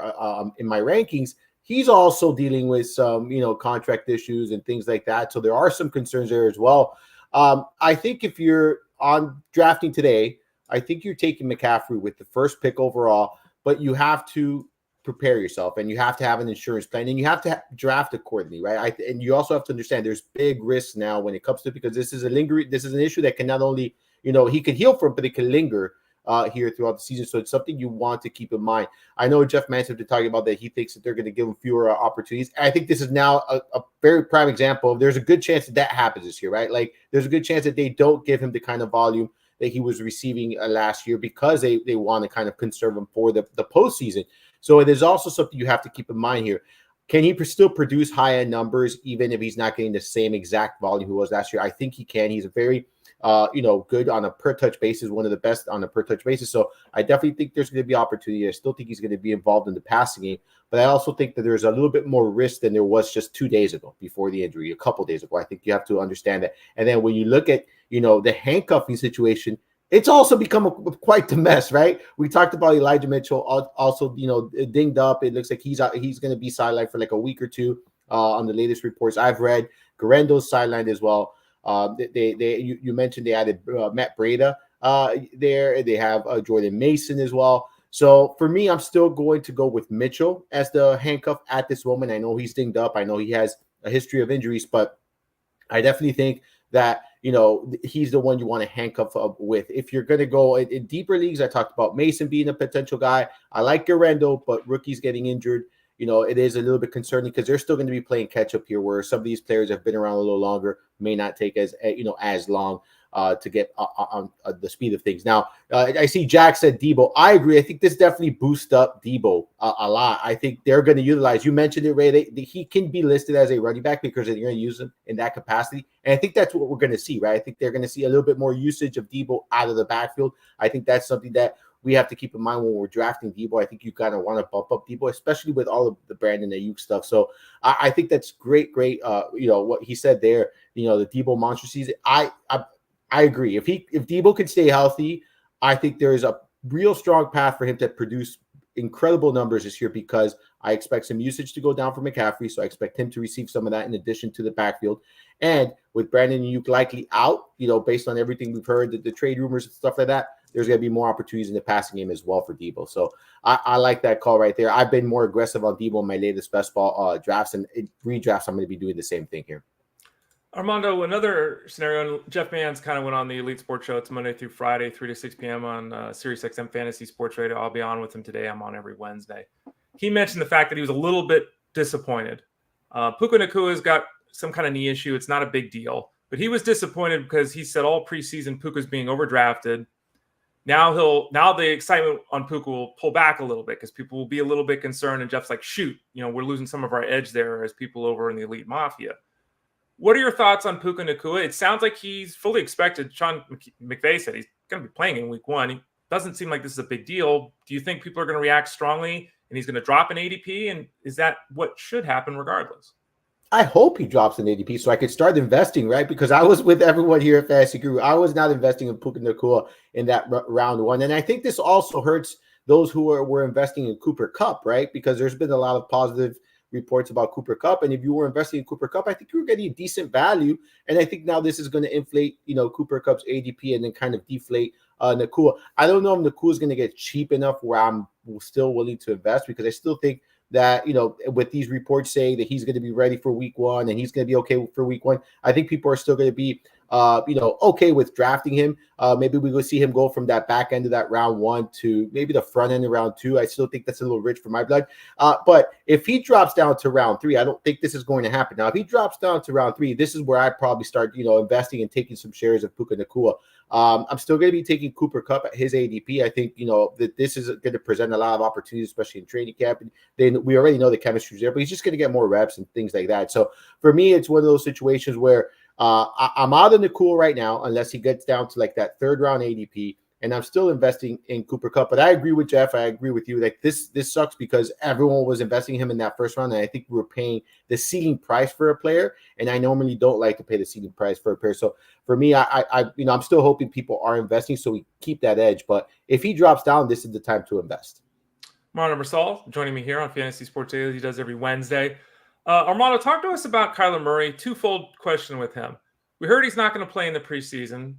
in my rankings. He's also dealing with some, contract issues and things like that. So there are some concerns there as well. I think if you're on drafting today, I think you're taking McCaffrey with the first pick overall, but you have to prepare yourself and you have to have an insurance plan and you have to draft accordingly, right? And you also have to understand there's big risks now when it comes to, because this is an issue that can not only, he can heal from, but it can linger here throughout the season. So it's something you want to keep in mind. I know Jeff Manson been talking about that he thinks that they're going to give him fewer opportunities. And I think this is now a very prime example of there's a good chance that happens this year, right? Like there's a good chance that they don't give him the kind of volume that he was receiving last year because they want to kind of conserve him for the postseason. So it is also something you have to keep in mind here. Can he still produce high-end numbers even if he's not getting the same exact volume he was last year? I think he can. He's a very, good on a per-touch basis, one of the best on a per-touch basis. So I definitely think there's going to be opportunity. I still think he's going to be involved in the passing game. But I also think that there's a little bit more risk than there was just 2 days ago before the injury, a couple days ago. I think you have to understand that. And then when you look at, the handcuffing situation, it's also become quite the mess, right? We talked about Elijah Mitchell also, dinged up. It looks like he's going to be sidelined for like a week or two on the latest reports I've read. Guarendo's sidelined as well. You mentioned they added Matt Breida there. They have Jordan Mason as well. So for me, I'm still going to go with Mitchell as the handcuff at this moment. I know he's dinged up. I know he has a history of injuries, but I definitely think that, he's the one you want to handcuff up with. If you're going to go in deeper leagues, I talked about Mason being a potential guy. I like Garendo, but rookie's getting injured. It is a little bit concerning because they're still going to be playing catch up here, where some of these players have been around a little longer, may not take as long to get on the speed of things. Now, I see Jack said Debo. I agree. I think this definitely boosts up Debo a lot. I think they're going to utilize. You mentioned it, Ray. He can be listed as a running back because they're going to use him in that capacity, and I think that's what we're going to see, right? I think they're going to see a little bit more usage of Debo out of the backfield. I think that's something that we have to keep in mind when we're drafting Debo. I think you kind of want to bump up Debo, especially with all of the Brandon Ayuk stuff. So I think that's great. What he said there, the Debo monster season. I agree. If Debo can stay healthy, I think there is a real strong path for him to produce incredible numbers this year, because I expect some usage to go down for McCaffrey. So I expect him to receive some of that in addition to the backfield. And with Brandon Ayuk likely out, based on everything we've heard, the trade rumors and stuff like that, there's going to be more opportunities in the passing game as well for Debo. So I like that call right there. I've been more aggressive on Debo in my latest best ball drafts, and redrafts, I'm going to be doing the same thing here. Armando, another scenario, Jeff Mans kind of went on the Elite Sports Show. It's Monday through Friday, 3 to 6 p.m. on Sirius XM Fantasy Sports Radio. I'll be on with him today. I'm on every Wednesday. He mentioned the fact that he was a little bit disappointed. Puka Nacua's got some kind of knee issue. It's not a big deal. But he was disappointed because he said all preseason Puka's being overdrafted. Now the excitement on Puka will pull back a little bit because people will be a little bit concerned. And Jeff's like, shoot, we're losing some of our edge there as people over in the Elite Mafia. What are your thoughts on Puka Nacua? It sounds like he's fully expected. Sean McVay said he's going to be playing in week 1. It doesn't seem like this is a big deal. Do you think people are going to react strongly and he's going to drop an ADP? And is that what should happen regardless? I hope he drops an ADP so I could start investing, right? Because I was with everyone here at Fantasy Guru. I was not investing in Puka Nacua in that round 1. And I think this also hurts those who were investing in Cooper Kupp, right? Because there's been a lot of positive reports about Cooper Kupp, and if you were investing in Cooper Kupp, I think you were getting decent value. And I think now this is going to inflate, Cooper Kupp's ADP and then kind of deflate Nacua. I don't know if Nacua is going to get cheap enough where I'm still willing to invest, because I still think that, with these reports saying that he's going to be ready for week 1 and he's going to be okay for week 1, I think people are still going to be okay with drafting him. Maybe we will see him go from that back end of that round 1 to maybe the front end of round 2. I still think that's a little rich for my blood. But if he drops down to round 3, I don't think this is going to happen. Now, if he drops down to round 3, this is where I probably start, investing and taking some shares of Puka Nacua. I'm still going to be taking Cooper Kupp at his ADP. I think, that this is going to present a lot of opportunities, especially in training camp. And then we already know the chemistry is there, but he's just going to get more reps and things like that. So for me, it's one of those situations where I'm out of Nacua right now, unless he gets down to like that 3rd round ADP, and I'm still investing in Cooper Kupp. But I agree with Jeff. I agree with you. Like this sucks because everyone was investing him in that 1st round, and I think we were paying the ceiling price for a player. And I normally don't like to pay the ceiling price for a player. So for me, I'm still hoping people are investing so we keep that edge. But if he drops down, this is the time to invest. Armando Marsal joining me here on Fantasy Sports Daily. He does every Wednesday. Armando, talk to us about Kyler Murray. Twofold question with him. We heard he's not going to play in the preseason.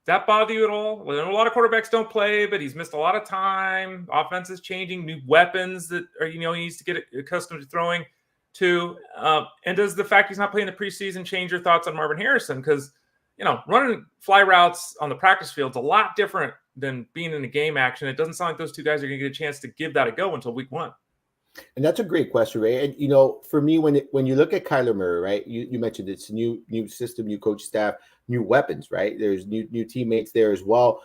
Does that bother you at all? Well, a lot of quarterbacks don't play, but he's missed a lot of time. Offense is changing, new weapons that he needs to get accustomed to throwing to. And does the fact he's not playing the preseason change your thoughts on Marvin Harrison? Because running fly routes on the practice field is a lot different than being in a game action. It doesn't sound like those two guys are going to get a chance to give that a go until week 1. And that's a great question, Ray. And, for me, when you look at Kyler Murray, right, you mentioned it's a new system, new coach staff, new weapons, right? There's new teammates there as well.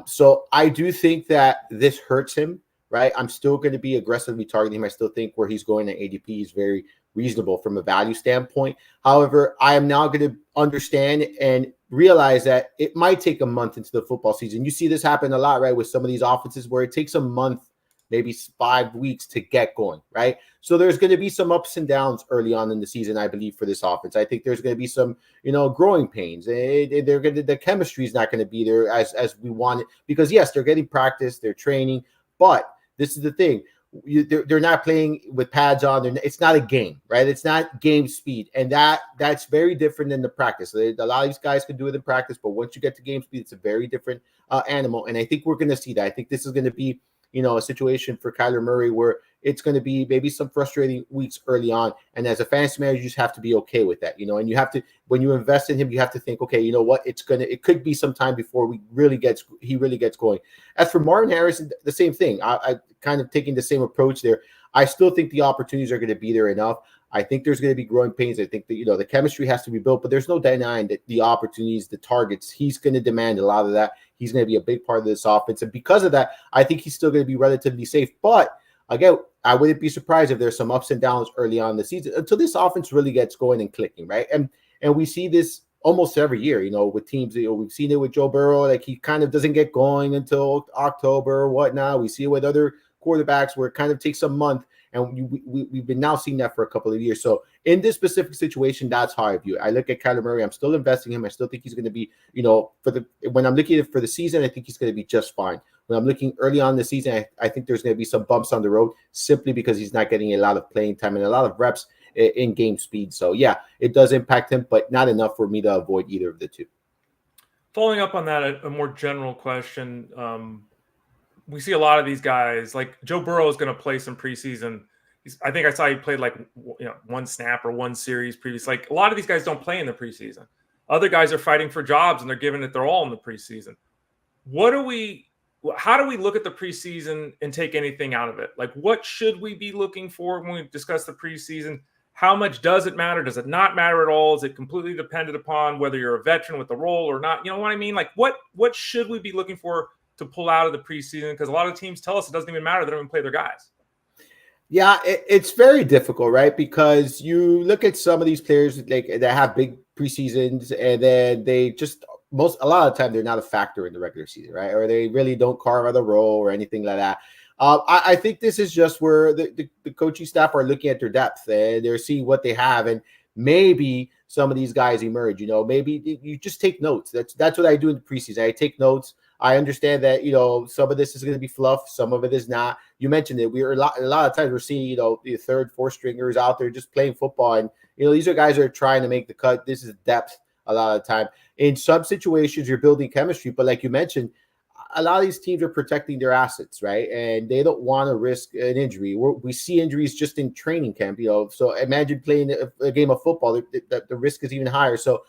So I do think that this hurts him, right? I'm still going to be aggressively targeting him. I still think where he's going at ADP is very reasonable from a value standpoint. However, I am now going to understand and realize that it might take a month into the football season. You see this happen a lot, right, with some of these offenses where it takes a month, maybe 5 weeks to get going, right? So there's going to be some ups and downs early on in the season, I believe, for this offense. I think there's going to be some, growing pains. The chemistry is not going to be there as we want it, because yes, they're getting practice, they're training, but this is the thing. They're not playing with pads on. It's not a game, right? It's not game speed. And that's very different than the practice. A lot of these guys can do it in practice, but once you get to game speed, it's a very different animal. And I think we're going to see that. I think this is going to be a situation for Kyler Murray where it's going to be maybe some frustrating weeks early on. And as a fantasy manager, you just have to be okay with that, and you have to, when you invest in him, you have to think, okay, you know what, it could be some time before he really gets going. As for Martin Harrison, the same thing. I kind of taking the same approach there. I still think the opportunities are going to be there enough. I think there's going to be growing pains. I think that, the chemistry has to be built, but there's no denying that the opportunities, the targets, he's going to demand a lot of that. He's going to be a big part of this offense. And because of that, I think he's still going to be relatively safe. But again, I wouldn't be surprised if there's some ups and downs early on in the season until this offense really gets going and clicking, right? And we see this almost every year, with teams. We've seen it with Joe Burrow, like he kind of doesn't get going until October or whatnot. We see it with other quarterbacks where it kind of takes a month, and we've been now seeing that for a couple of years. So in this specific situation, that's how I view it. I look at Kyler Murray. I'm still investing in him. I still think he's going to be, when I'm looking at it for the season, I think he's going to be just fine. When I'm looking early on in the season, I think there's going to be some bumps on the road simply because he's not getting a lot of playing time and a lot of reps in game speed. So yeah, it does impact him, but not enough for me to avoid either of the two. Following up on that, a more general question. We see a lot of these guys, like Joe Burrow is going to play some preseason. I think I saw he played like one snap or one series previous. Like a lot of these guys don't play in the preseason. Other guys are fighting for jobs and they're giving it their all in the preseason. How do we look at the preseason and take anything out of it? Like what should we be looking for when we discuss the preseason? How much does it matter? Does it not matter at all? Is it completely dependent upon whether you're a veteran with the role or not? You know what I mean? Like what should we be looking for to pull out of the preseason? Because a lot of teams tell us it doesn't even matter. They don't even play their guys. Yeah, it's very difficult, right? Because you look at some of these players like that have big preseasons, and then they just a lot of the time they're not a factor in the regular season, right? Or they really don't carve out a role or anything like that. I think this is just where the coaching staff are looking at their depth and they're seeing what they have, and maybe some of these guys emerge. Maybe you just take notes. That's what I do in the preseason. I take notes. I understand that, some of this is going to be fluff. Some of it is not. You mentioned it. A lot of times we're seeing, the third, fourth stringers out there just playing football. And, these are guys that are trying to make the cut. This is depth a lot of the time. In some situations, you're building chemistry. But like you mentioned, a lot of these teams are protecting their assets, right? And they don't want to risk an injury. We see injuries just in training camp, So imagine playing a game of football. The risk is even higher. So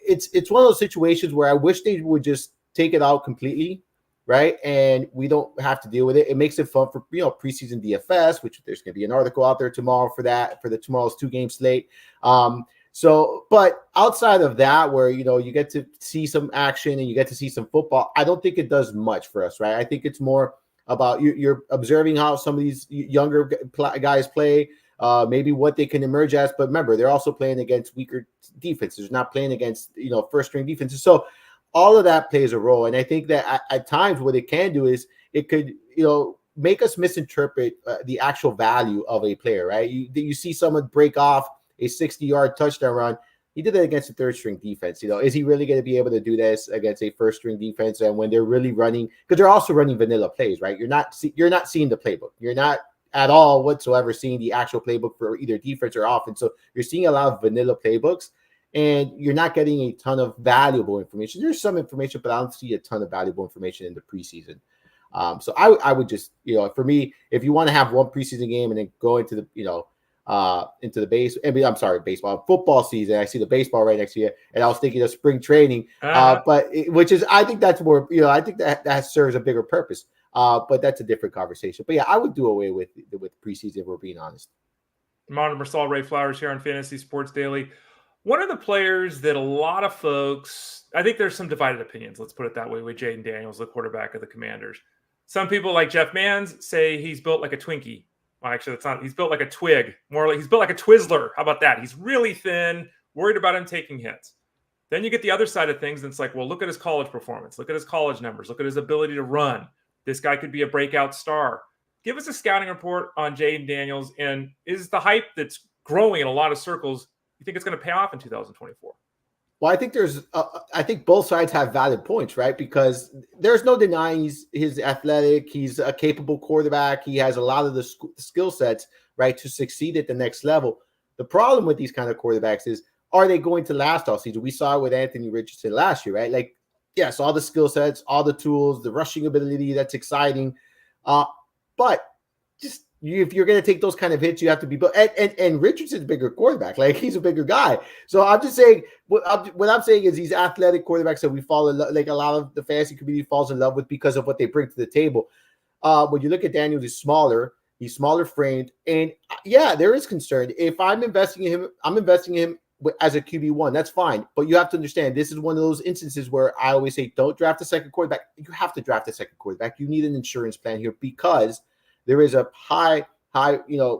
it's one of those situations where I wish they would just take it out completely, right? And we don't have to deal with it. It makes it fun for preseason DFS, which there's going to be an article out there tomorrow for the tomorrow's 2-game slate. But outside of that, where you get to see some action and you get to see some football, I don't think it does much for us, right? I think it's more about you're observing how some of these younger guys play, maybe what they can emerge as. But remember, they're also playing against weaker defenses, they're not playing against first string defenses. So all of that plays a role. And I think that at times what it can do is it could, make us misinterpret the actual value of a player, right? You see someone break off a 60-yard touchdown run. He did that against a third-string defense. Is he really going to be able to do this against a first-string defense? And when they're really running, because they're also running vanilla plays, right? You're not seeing the playbook. You're not at all whatsoever seeing the actual playbook for either defense or offense. So you're seeing a lot of vanilla playbooks, and you're not getting a ton of valuable information. There's some information, but I don't see a ton of valuable information in the preseason. So I would just, for me, if you want to have one preseason game and then go into the baseball, football season. I see the baseball right next to you, and I was thinking of spring training, I think that's more, I think that serves a bigger purpose. But that's a different conversation. But yeah, I would do away with preseason, if we're being honest. Monitor Marcel Ray Flowers here on Fantasy Sports Daily. One of the players that a lot of folks, I think there's some divided opinions, let's put it that way, with Jayden Daniels, the quarterback of the Commanders. Some people like Jeff Manns say he's built like a Twinkie. Well, actually, that's not. He's built like a twig. More like he's built like a Twizzler. How about that? He's really thin, worried about him taking hits. Then you get the other side of things, and it's like, well, look at his college performance. Look at his college numbers. Look at his ability to run. This guy could be a breakout star. Give us a scouting report on Jayden Daniels, and is the hype that's growing in a lot of circles, you think it's going to pay off in 2024? Well, I think both sides have valid points, right? Because there's no denying he's athletic. He's a capable quarterback. He has a lot of the skill sets, right, to succeed at the next level. The problem with these kind of quarterbacks is, are they going to last all season? We saw it with Anthony Richardson last year, right? Like, yes, all the skill sets, all the tools, the rushing ability, that's exciting. But just if you're going to take those kind of hits, you have to be. And Richardson's a bigger quarterback. Like, he's a bigger guy. So I'm just saying, what I'm saying is these athletic quarterbacks that we fall in love, like a lot of the fantasy community falls in love with because of what they bring to the table. When you look at Daniels, he's smaller framed, and yeah, there is concern. If I'm investing in him, I'm investing in him as a QB1. That's fine, but you have to understand this is one of those instances where I always say, don't draft a second quarterback. You have to draft a second quarterback. You need an insurance plan here because there is a high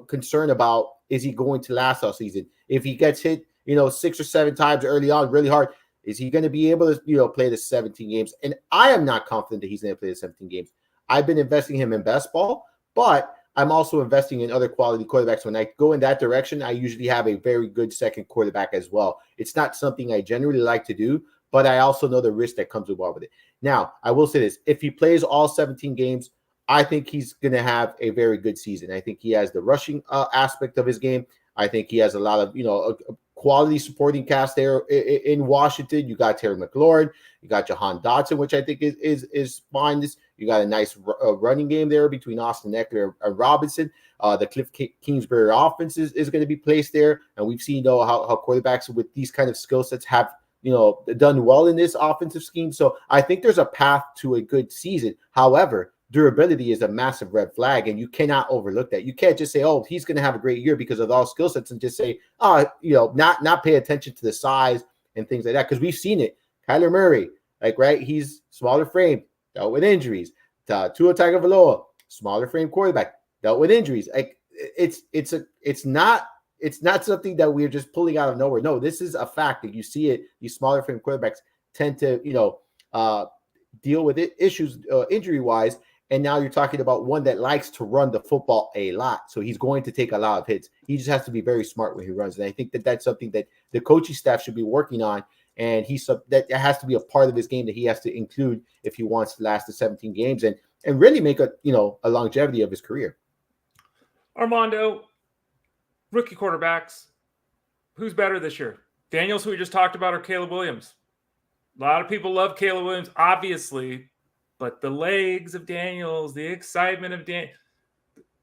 concern about, is he going to last all season? If he gets hit 6 or 7 times early on really hard, is he going to be able to play the 17 games? And I am not confident that he's going to play the 17 games. I've been investing him in best ball, but I'm also investing in other quality quarterbacks. When I go in that direction, I usually have a very good second quarterback as well. It's not something I generally like to do, but I also know the risk that comes involved with it. Now, I will say this. If he plays all 17 games, I think he's going to have a very good season. I think he has the rushing aspect of his game. I think he has a lot of, a quality supporting cast there in Washington. You got Terry McLaurin. You got Jahan Dotson, which I think is fine. You got a nice running game there between Austin Eckler and Robinson. The Cliff Kingsbury offense is going to be placed there. And we've seen how quarterbacks with these kind of skill sets have done well in this offensive scheme. So I think there's a path to a good season. However, durability is a massive red flag, and you cannot overlook that. You can't just say, oh, he's going to have a great year because of all skill sets, and just say, not pay attention to the size and things like that. Because we've seen it. Kyler Murray, he's smaller frame, dealt with injuries. Tua Tagovailoa, smaller frame quarterback, dealt with injuries. It's not something that we're just pulling out of nowhere. No, this is a fact that you see it. These smaller frame quarterbacks tend to, deal with issues injury wise. And now you're talking about one that likes to run the football a lot. So he's going to take a lot of hits. He just has to be very smart when he runs. And I think that that's something that the coaching staff should be working on. And that has to be a part of his game that he has to include if he wants to last the 17 games and really make a longevity of his career. Armando, rookie quarterbacks, who's better this year? Daniels, who we just talked about, or Caleb Williams? A lot of people love Caleb Williams, obviously. But the legs of Daniels, the excitement of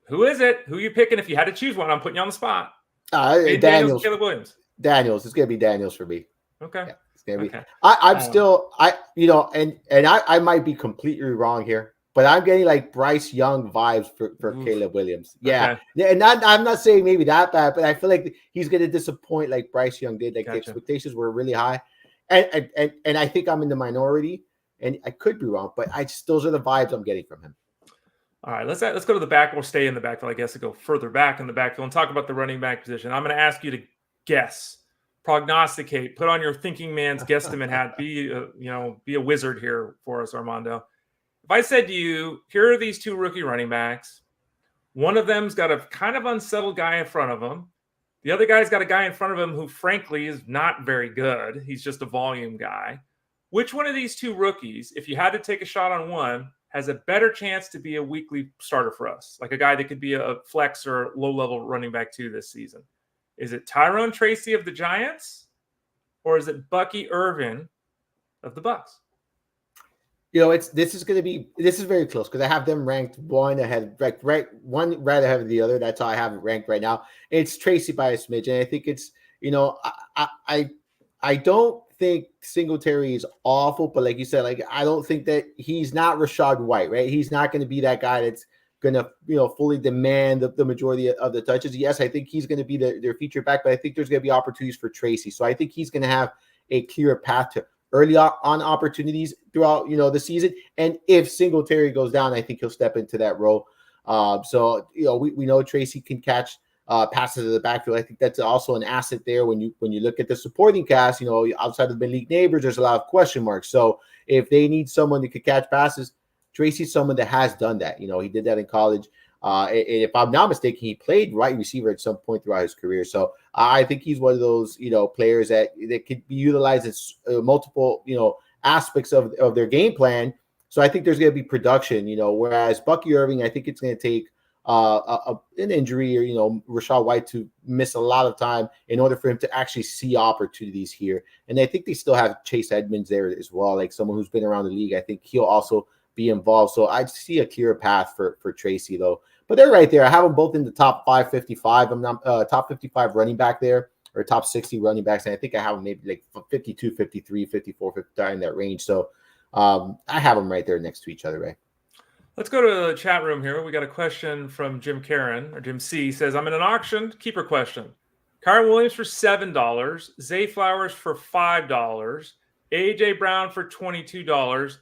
who is it? Who are you picking? If you had to choose one, I'm putting you on the spot. Daniels, Caleb Williams. Daniels. It's going to be Daniels for me. Okay. Yeah, it's going to be. I'm still, I might be completely wrong here, but I'm getting like Bryce Young vibes for Caleb Williams. Yeah. Okay. Yeah. And I'm not saying maybe that bad, but I feel like he's going to disappoint like Bryce Young did. Like, the expectations were really high. And I think I'm in the minority. And I could be wrong, but those are the vibes I'm getting from him. All right, let's go to the back. We'll stay in the backfield, I guess, to go further back in the backfield and talk about the running back position. I'm going to ask you to guess, prognosticate, put on your thinking man's guesstimate hat. Be a wizard here for us, Armando. If I said to you, here are these two rookie running backs. One of them's got a kind of unsettled guy in front of him. The other guy's got a guy in front of him who, frankly, is not very good. He's just a volume guy. Which one of these two rookies, if you had to take a shot on one, has a better chance to be a weekly starter for us? Like a guy that could be a flex or low-level running back too this season. Is it Tyrone Tracy of the Giants? Or is it Bucky Irving of the Bucks? This is very close because I have them ranked one ahead, one right ahead of the other. That's how I have it ranked right now. It's Tracy by a smidge. And I think it's, I don't think Singletary is awful, but like you said, I don't think that he's not Rachaad White, right? He's not going to be that guy that's going to, fully demand the majority of the touches. Yes, I think he's going to be their feature back, but I think there's going to be opportunities for Tracy. So I think he's going to have a clearer path to early on opportunities throughout, the season. And if Singletary goes down, I think he'll step into that role. We know Tracy can catch passes to the backfield. I think that's also an asset there when you look at the supporting cast. Outside of the league neighbors, there's a lot of question marks. So if they need someone that could catch passes, Tracy's someone that has done that. He did that in college. If I'm not mistaken, he played right receiver at some point throughout his career. So I think he's one of those players that could be utilized in multiple aspects of their game plan. So I think there's going to be production. Whereas Bucky Irving, I think it's going to take an injury or Rachaad White to miss a lot of time in order for him to actually see opportunities here. And I think they still have Chase Edmonds there as well, like someone who's been around the league. I think he'll also be involved. So I see a clear path for Tracy though. But they're right there. I have them both in the top 555. I'm not top 55 running back there, or top 60 running backs. And I think I have them maybe like 52, 53, 54, 59 in that range. So I have them right there next to each other, right? Let's go to the chat room here. We got a question from Jim Karen, or Jim C. Says, I'm in an auction. Keeper question. Kyren Williams for $7. Zay Flowers for $5. AJ Brown for $22.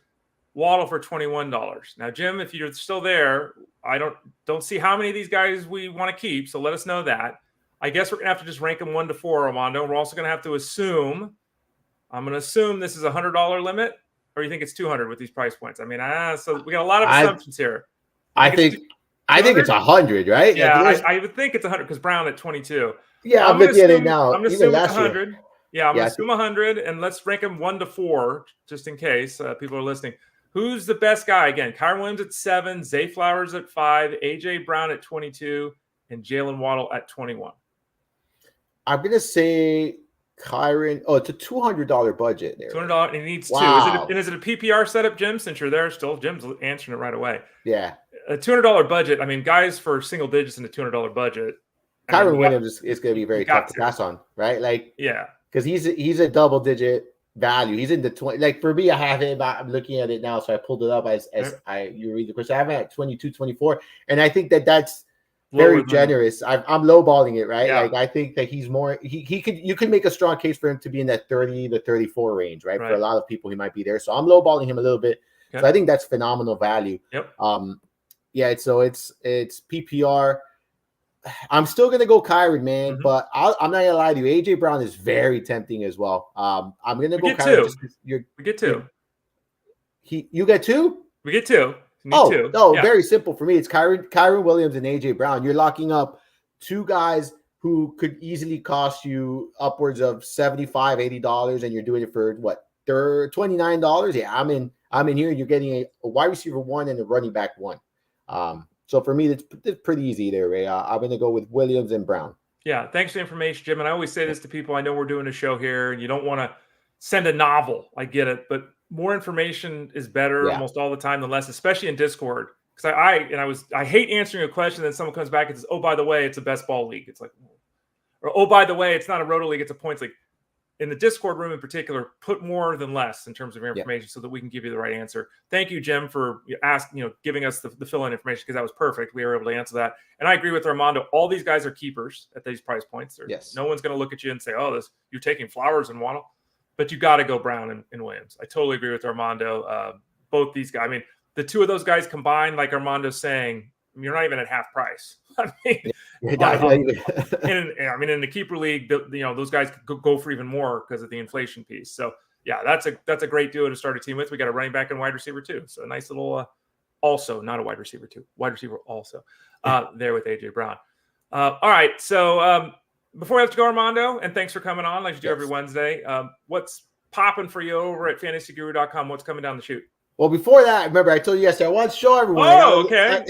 Waddle for $21. Now, Jim, if you're still there, I don't see how many of these guys we want to keep, so let us know that. I guess we're going to have to just rank them 1 to 4, Armando. We're also going to have to assume, I'm going to assume this is a $100 limit, or you think it's 200 with these price points? I mean, so we got a lot of assumptions here. I think it's 100, right? Yeah, I would think it's 100 because Brown at 22. Yeah, I'm looking at it I'm now. going to assume it's 100. Yeah, I'm going to assume 100, and let's rank them 1 to 4, just in case people are listening. Who's the best guy? Again, Kyren Williams at 7, Zay Flowers at 5, AJ Brown at 22, and Jalen Waddle at 21. I'm going to say Kyren. Oh, it's a $200 budget there. $200, and he needs 2. Is it a PPR setup, Jim? Since you're there still, Jim's answering it right away. Yeah. A $200 budget. I mean, guys for single digits in a $200 budget. Kyren Williams is going to be very tough to pass on, right? Like, yeah, because he's a double digit value. He's in the 20. Like for me, I have him. I'm looking at it now, so I pulled it up as you read the question. I have it at 22, 24, and I think that's very generous. I'm lowballing it, right? Yeah. Like I think that he's more. You could make a strong case for him to be in that 30 to 34 range, right? For a lot of people, he might be there. So I'm lowballing him a little bit. Okay. So I think that's phenomenal value. Yep. Yeah. So it's PPR. I'm still gonna go Kyren, man, but I'm not gonna lie to you. AJ Brown is very tempting as well. I'm gonna go Kyren. We get 2. You get 2? We get 2. Very simple for me. It's Kyren Williams and AJ Brown. You're locking up 2 guys who could easily cost you upwards of $75, $80, and you're doing it for what? $29. Yeah, I'm in here. You're getting a wide receiver 1 and a running back 1. So for me, it's pretty easy there, Ray. I'm going to go with Williams and Brown. Yeah, thanks for the information, Jim. And I always say this to people. I know we're doing a show here, and you don't want to send a novel. I get it. But more information is better almost all the time than less, especially in Discord. Because I hate answering a question, then someone comes back and says, oh, by the way, it's a best ball league. It's like, or oh, by the way, it's not a roto league, it's a points league. In the Discord room in particular, put more than less in terms of information so that we can give you the right answer. Thank you, Jim, for giving us the fill-in information, because that was perfect. We were able to answer that. And I agree with Armando. All these guys are keepers at these price points. No one's going to look at you and say, oh, you're taking Flowers and Waddle. But you got to go Brown and Williams. I totally agree with Armando. Both these guys. I mean, the 2 of those guys combined, like Armando's saying, you're not even at half price. I mean, in the keeper league, those guys could go for even more because of the inflation piece. So yeah, that's a great duo to start a team with. We got a running back and wide receiver too. So a nice little, also not a wide receiver too, wide receiver also there with AJ Brown. All right. So before we have to go, Armando, and thanks for coming on like you do every Wednesday. What's popping for you over at fantasyguru.com? What's coming down the chute? Well, before that, remember I told you yesterday I want to show everyone. Oh, okay.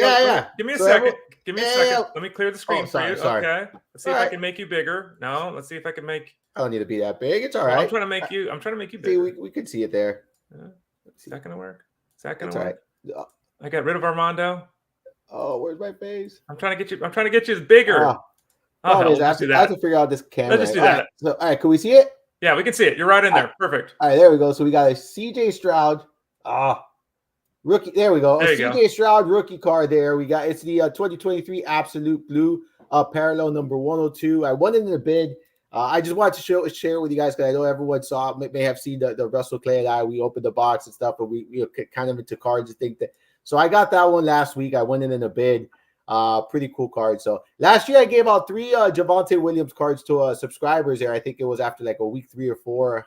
Give me a second. Yeah. Let me clear the screen for you. Sorry. Okay. Let's see if I can make you bigger. No, let's see if I can make. I don't need to be that big. It's all right. I'm trying to make you bigger. See, we can see it there. Is that gonna work? Right. I got rid of Armando. Oh, where's my face? I'm trying to get you bigger. I have to figure out this camera. Let's just do that. All right, can we see it? Yeah, we can see it. You're right in there. Perfect. All right, there we go. So we got a CJ Stroud. Rookie. There we go. A CJ Stroud rookie card there. It's the 2023 Absolute Blue parallel number 102. I won it in the bid. I just wanted to share it with you guys because I know everyone saw it, may have seen the Russell Clay and I. We opened the box and stuff, but we kind of into cards and think that. So I got that one last week. I went in a bid. Pretty cool card. So last year I gave out 3 Javonte Williams cards to subscribers there. I think it was after like a week 3 or 4.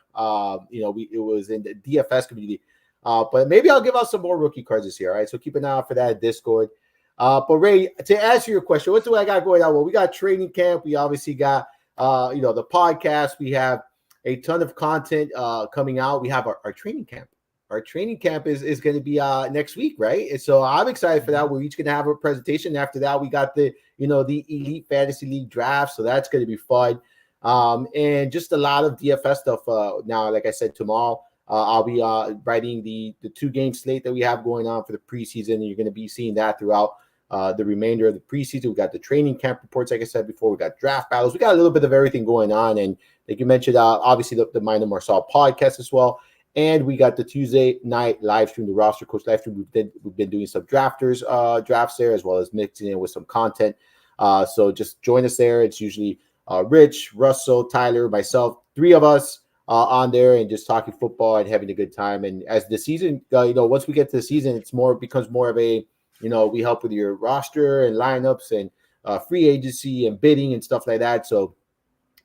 It was in the DFS community. But maybe I'll give out some more rookie cards this year. All right. So keep an eye out for that at Discord. But Ray, to answer your question, what do I got going on? Well, we got training camp. We obviously got, the podcast. We have a ton of content coming out. We have our training camp. Our training camp is going to be next week, right? And so I'm excited for that. We're each going to have a presentation. After that, we got the Elite Fantasy League draft. So that's going to be fun. And just a lot of DFS stuff now, like I said, tomorrow. I'll be writing the 2-game slate that we have going on for the preseason, and you're going to be seeing that throughout the remainder of the preseason. We got the training camp reports, like I said before. We got draft battles. We got a little bit of everything going on, and like you mentioned, obviously the Minor Marcel podcast as well. And we got the Tuesday night live stream, the roster coach live stream. We've been doing some drafts there, as well as mixing in with some content. So just join us there. It's usually Rich, Russell, Tyler, myself, 3 of us on there, and just talking football and having a good time. And as the season, once we get to the season, becomes more of a, we help with your roster and lineups and free agency and bidding and stuff like that. So,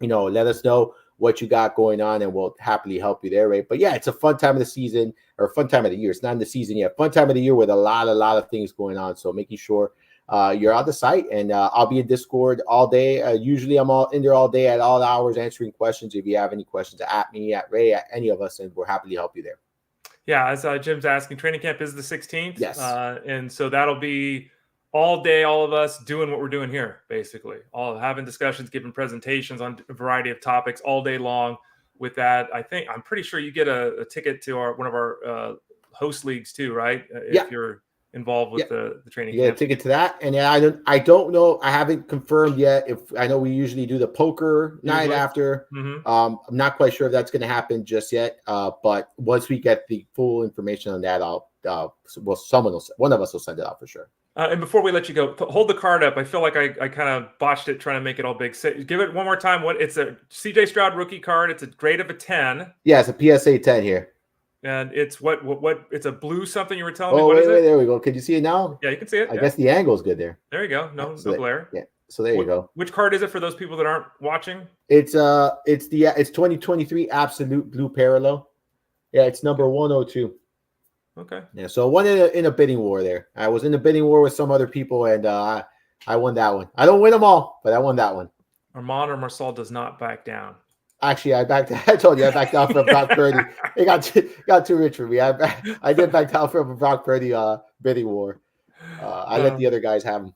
let us know what you got going on, and we'll happily help you there, right? But yeah, it's a fun time of the season, or fun time of the year. It's not in the season yet. Fun time of the year with a lot of things going on. So making sure you're on the site, and I'll be in Discord all day. Usually I'm in there all day at all hours answering questions. If you have any questions, at me, at Ray, at any of us, and we're happy to help you there. Yeah, as Jim's asking, training camp is the 16th. Yes. And so that'll be all day, all of us doing what we're doing here, basically. All having discussions, giving presentations on a variety of topics all day long. With that, I'm pretty sure you get a ticket to one of our host leagues too, right? If you're involved with the training camp. You get a ticket to that. And I don't know. I haven't confirmed yet. I know we usually do the poker night after. Mm-hmm. I'm not quite sure if that's going to happen just yet. But once we get the full information on that, one of us will send it out for sure. And before we let you go, hold the card up. I feel like I kind of botched it trying to make it all big. Give it one more time. It's a CJ Stroud rookie card. It's a grade of a 10. Yeah, it's a PSA 10 here. And it's what it's a blue something you were telling me. Oh, wait, there we go. Can you see it now? Yeah, you can see it. I guess the angle is good there. There you go. No glare. Yeah. So there you go. Which card is it for those people that aren't watching? It's 2023 Absolute Blue Parallel. Yeah, it's number 102. Okay. Yeah, so one in a bidding war there. I was in a bidding war with some other people, and I won that one. I don't win them all, but I won that one. Armand or Marcel does not back down. Actually, I told you I backed out from Brock Purdy. It got too rich for me. I did back out from a Brock Purdy bidding war. I let the other guys have them.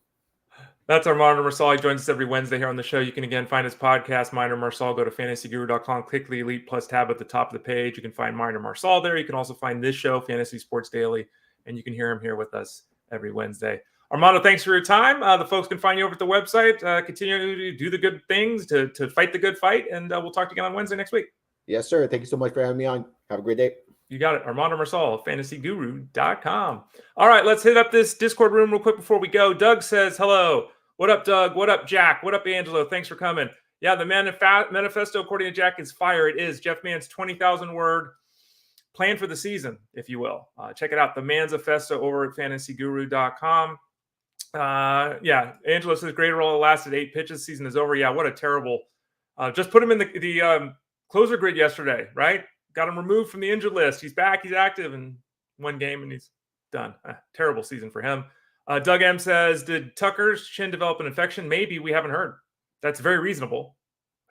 That's Armando Marcel. He joins us every Wednesday here on the show. You can, again, find his podcast, Minor Marcel. Go to fantasyguru.com, click the Elite Plus tab at the top of the page. You can find Minor Marcel there. You can also find this show, Fantasy Sports Daily, and you can hear him here with us every Wednesday. Armando, thanks for your time. The folks can find you over at the website. Continue to do the good things, to fight the good fight, and we'll talk to you again on Wednesday next week. Yes, sir. Thank you so much for having me on. Have a great day. You got it. Armando Marcel, fantasyguru.com. All right, let's hit up this Discord room real quick before we go. Doug says, hello. What up, Doug? What up, Jack? What up, Angelo? Thanks for coming. Yeah, the manifesto, according to Jack, is fire. It is Jeff Mann's 20,000-word plan for the season, if you will. Check it out, the Manifesto over at fantasyguru.com. Yeah, Angelo says, great role lasted 8 pitches. Season is over. Yeah, what a terrible. Just put him in the closer grid yesterday, right? Got him removed from the injured list. He's back. He's active in one game, and he's done. Terrible season for him. Doug M says, did Tucker's chin develop an infection? Maybe. We haven't heard. That's very reasonable.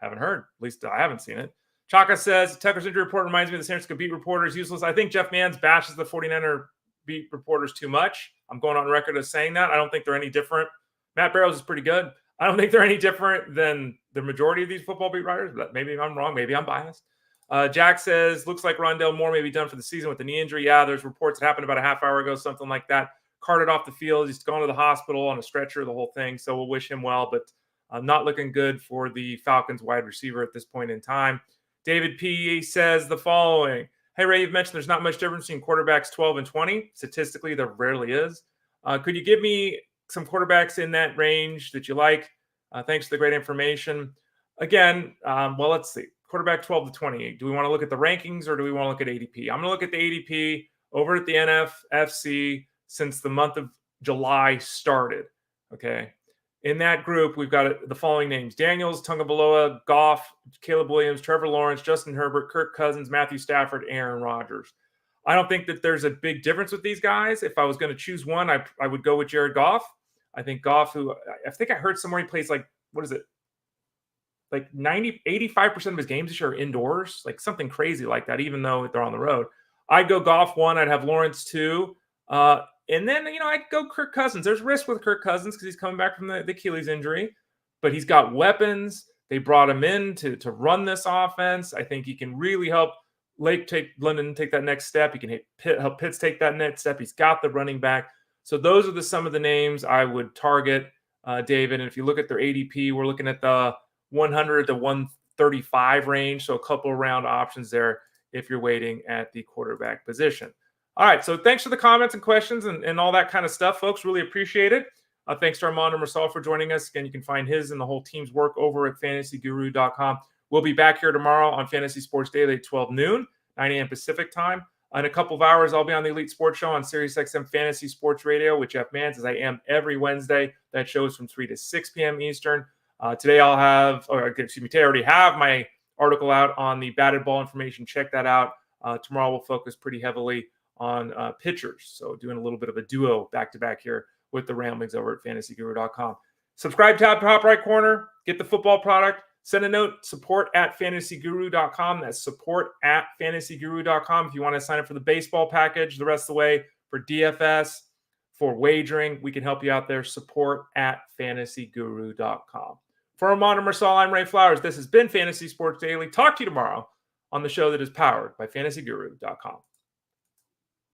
Haven't heard. At least I haven't seen it. Chaka says, Tucker's injury report reminds me of the San Francisco beat reporters. Useless. I think Jeff Manns bashes the 49er beat reporters too much. I'm going on record as saying that. I don't think they're any different. Matt Barrows is pretty good. I don't think they're any different than the majority of these football beat writers, but maybe I'm wrong. Maybe I'm biased. Jack says, looks like Rondell Moore may be done for the season with the knee injury. Yeah, there's reports that happened about a half hour ago, something like that. Carted off the field. He's gone to the hospital on a stretcher, the whole thing. So we'll wish him well, but not looking good for the Falcons wide receiver at this point in time. David P. says the following. Hey, Ray, you've mentioned there's not much difference between quarterbacks 12 and 20. Statistically, there rarely is. Could you give me some quarterbacks in that range that you like? Thanks for the great information. Again, well, let's see. Quarterback 12 to 28. Do we want to look at the rankings or do we want to look at ADP? I'm going to look at the ADP over at the NFFC since the month of July started. Okay. In that group, we've got the following names: Daniels, Tagovailoa, Goff, Caleb Williams, Trevor Lawrence, Justin Herbert, Kirk Cousins, Matthew Stafford, Aaron Rodgers. I don't think that there's a big difference with these guys. If I was going to choose one, I would go with Jared Goff. I think Goff, who I think I heard somewhere he plays like, what is it? Like 85% of his games this year are indoors, like something crazy like that, even though they're on the road. I'd go Goff 1. I'd have Lawrence 2. And then, I'd go Kirk Cousins. There's risk with Kirk Cousins because he's coming back from the Achilles injury, but he's got weapons. They brought him in to run this offense. I think he can really help London take that next step. He can help Pitts take that next step. He's got the running back. So those are some of the names I would target, David. And if you look at their ADP, we're looking at the 100 to 135 range. So a couple of round options there if you're waiting at the quarterback position. All right. So thanks for the comments and questions and all that kind of stuff, folks. Really appreciate it. Thanks to Armando Marsal for joining us. Again, you can find his and the whole team's work over at fantasyguru.com. We'll be back here tomorrow on Fantasy Sports Daily at 12 noon, 9 a.m. Pacific time. In a couple of hours, I'll be on the Elite Sports Show on SiriusXM Fantasy Sports Radio with Jeff Mans, as I am every Wednesday. That show is from 3 to 6 p.m. Eastern. Today I already have my article out on the batted ball information. Check that out. Tomorrow we'll focus pretty heavily on pitchers. So doing a little bit of a duo back-to-back here with the ramblings over at fantasyguru.com. Subscribe tab, top right corner. Get the football product. Send a note, support@fantasyguru.com. That's support@fantasyguru.com. If you want to sign up for the baseball package the rest of the way, for DFS, for wagering, we can help you out there. Support@fantasyguru.com. For Armando Marsal, I'm Ray Flowers. This has been Fantasy Sports Daily. Talk to you tomorrow on the show that is powered by fantasyguru.com.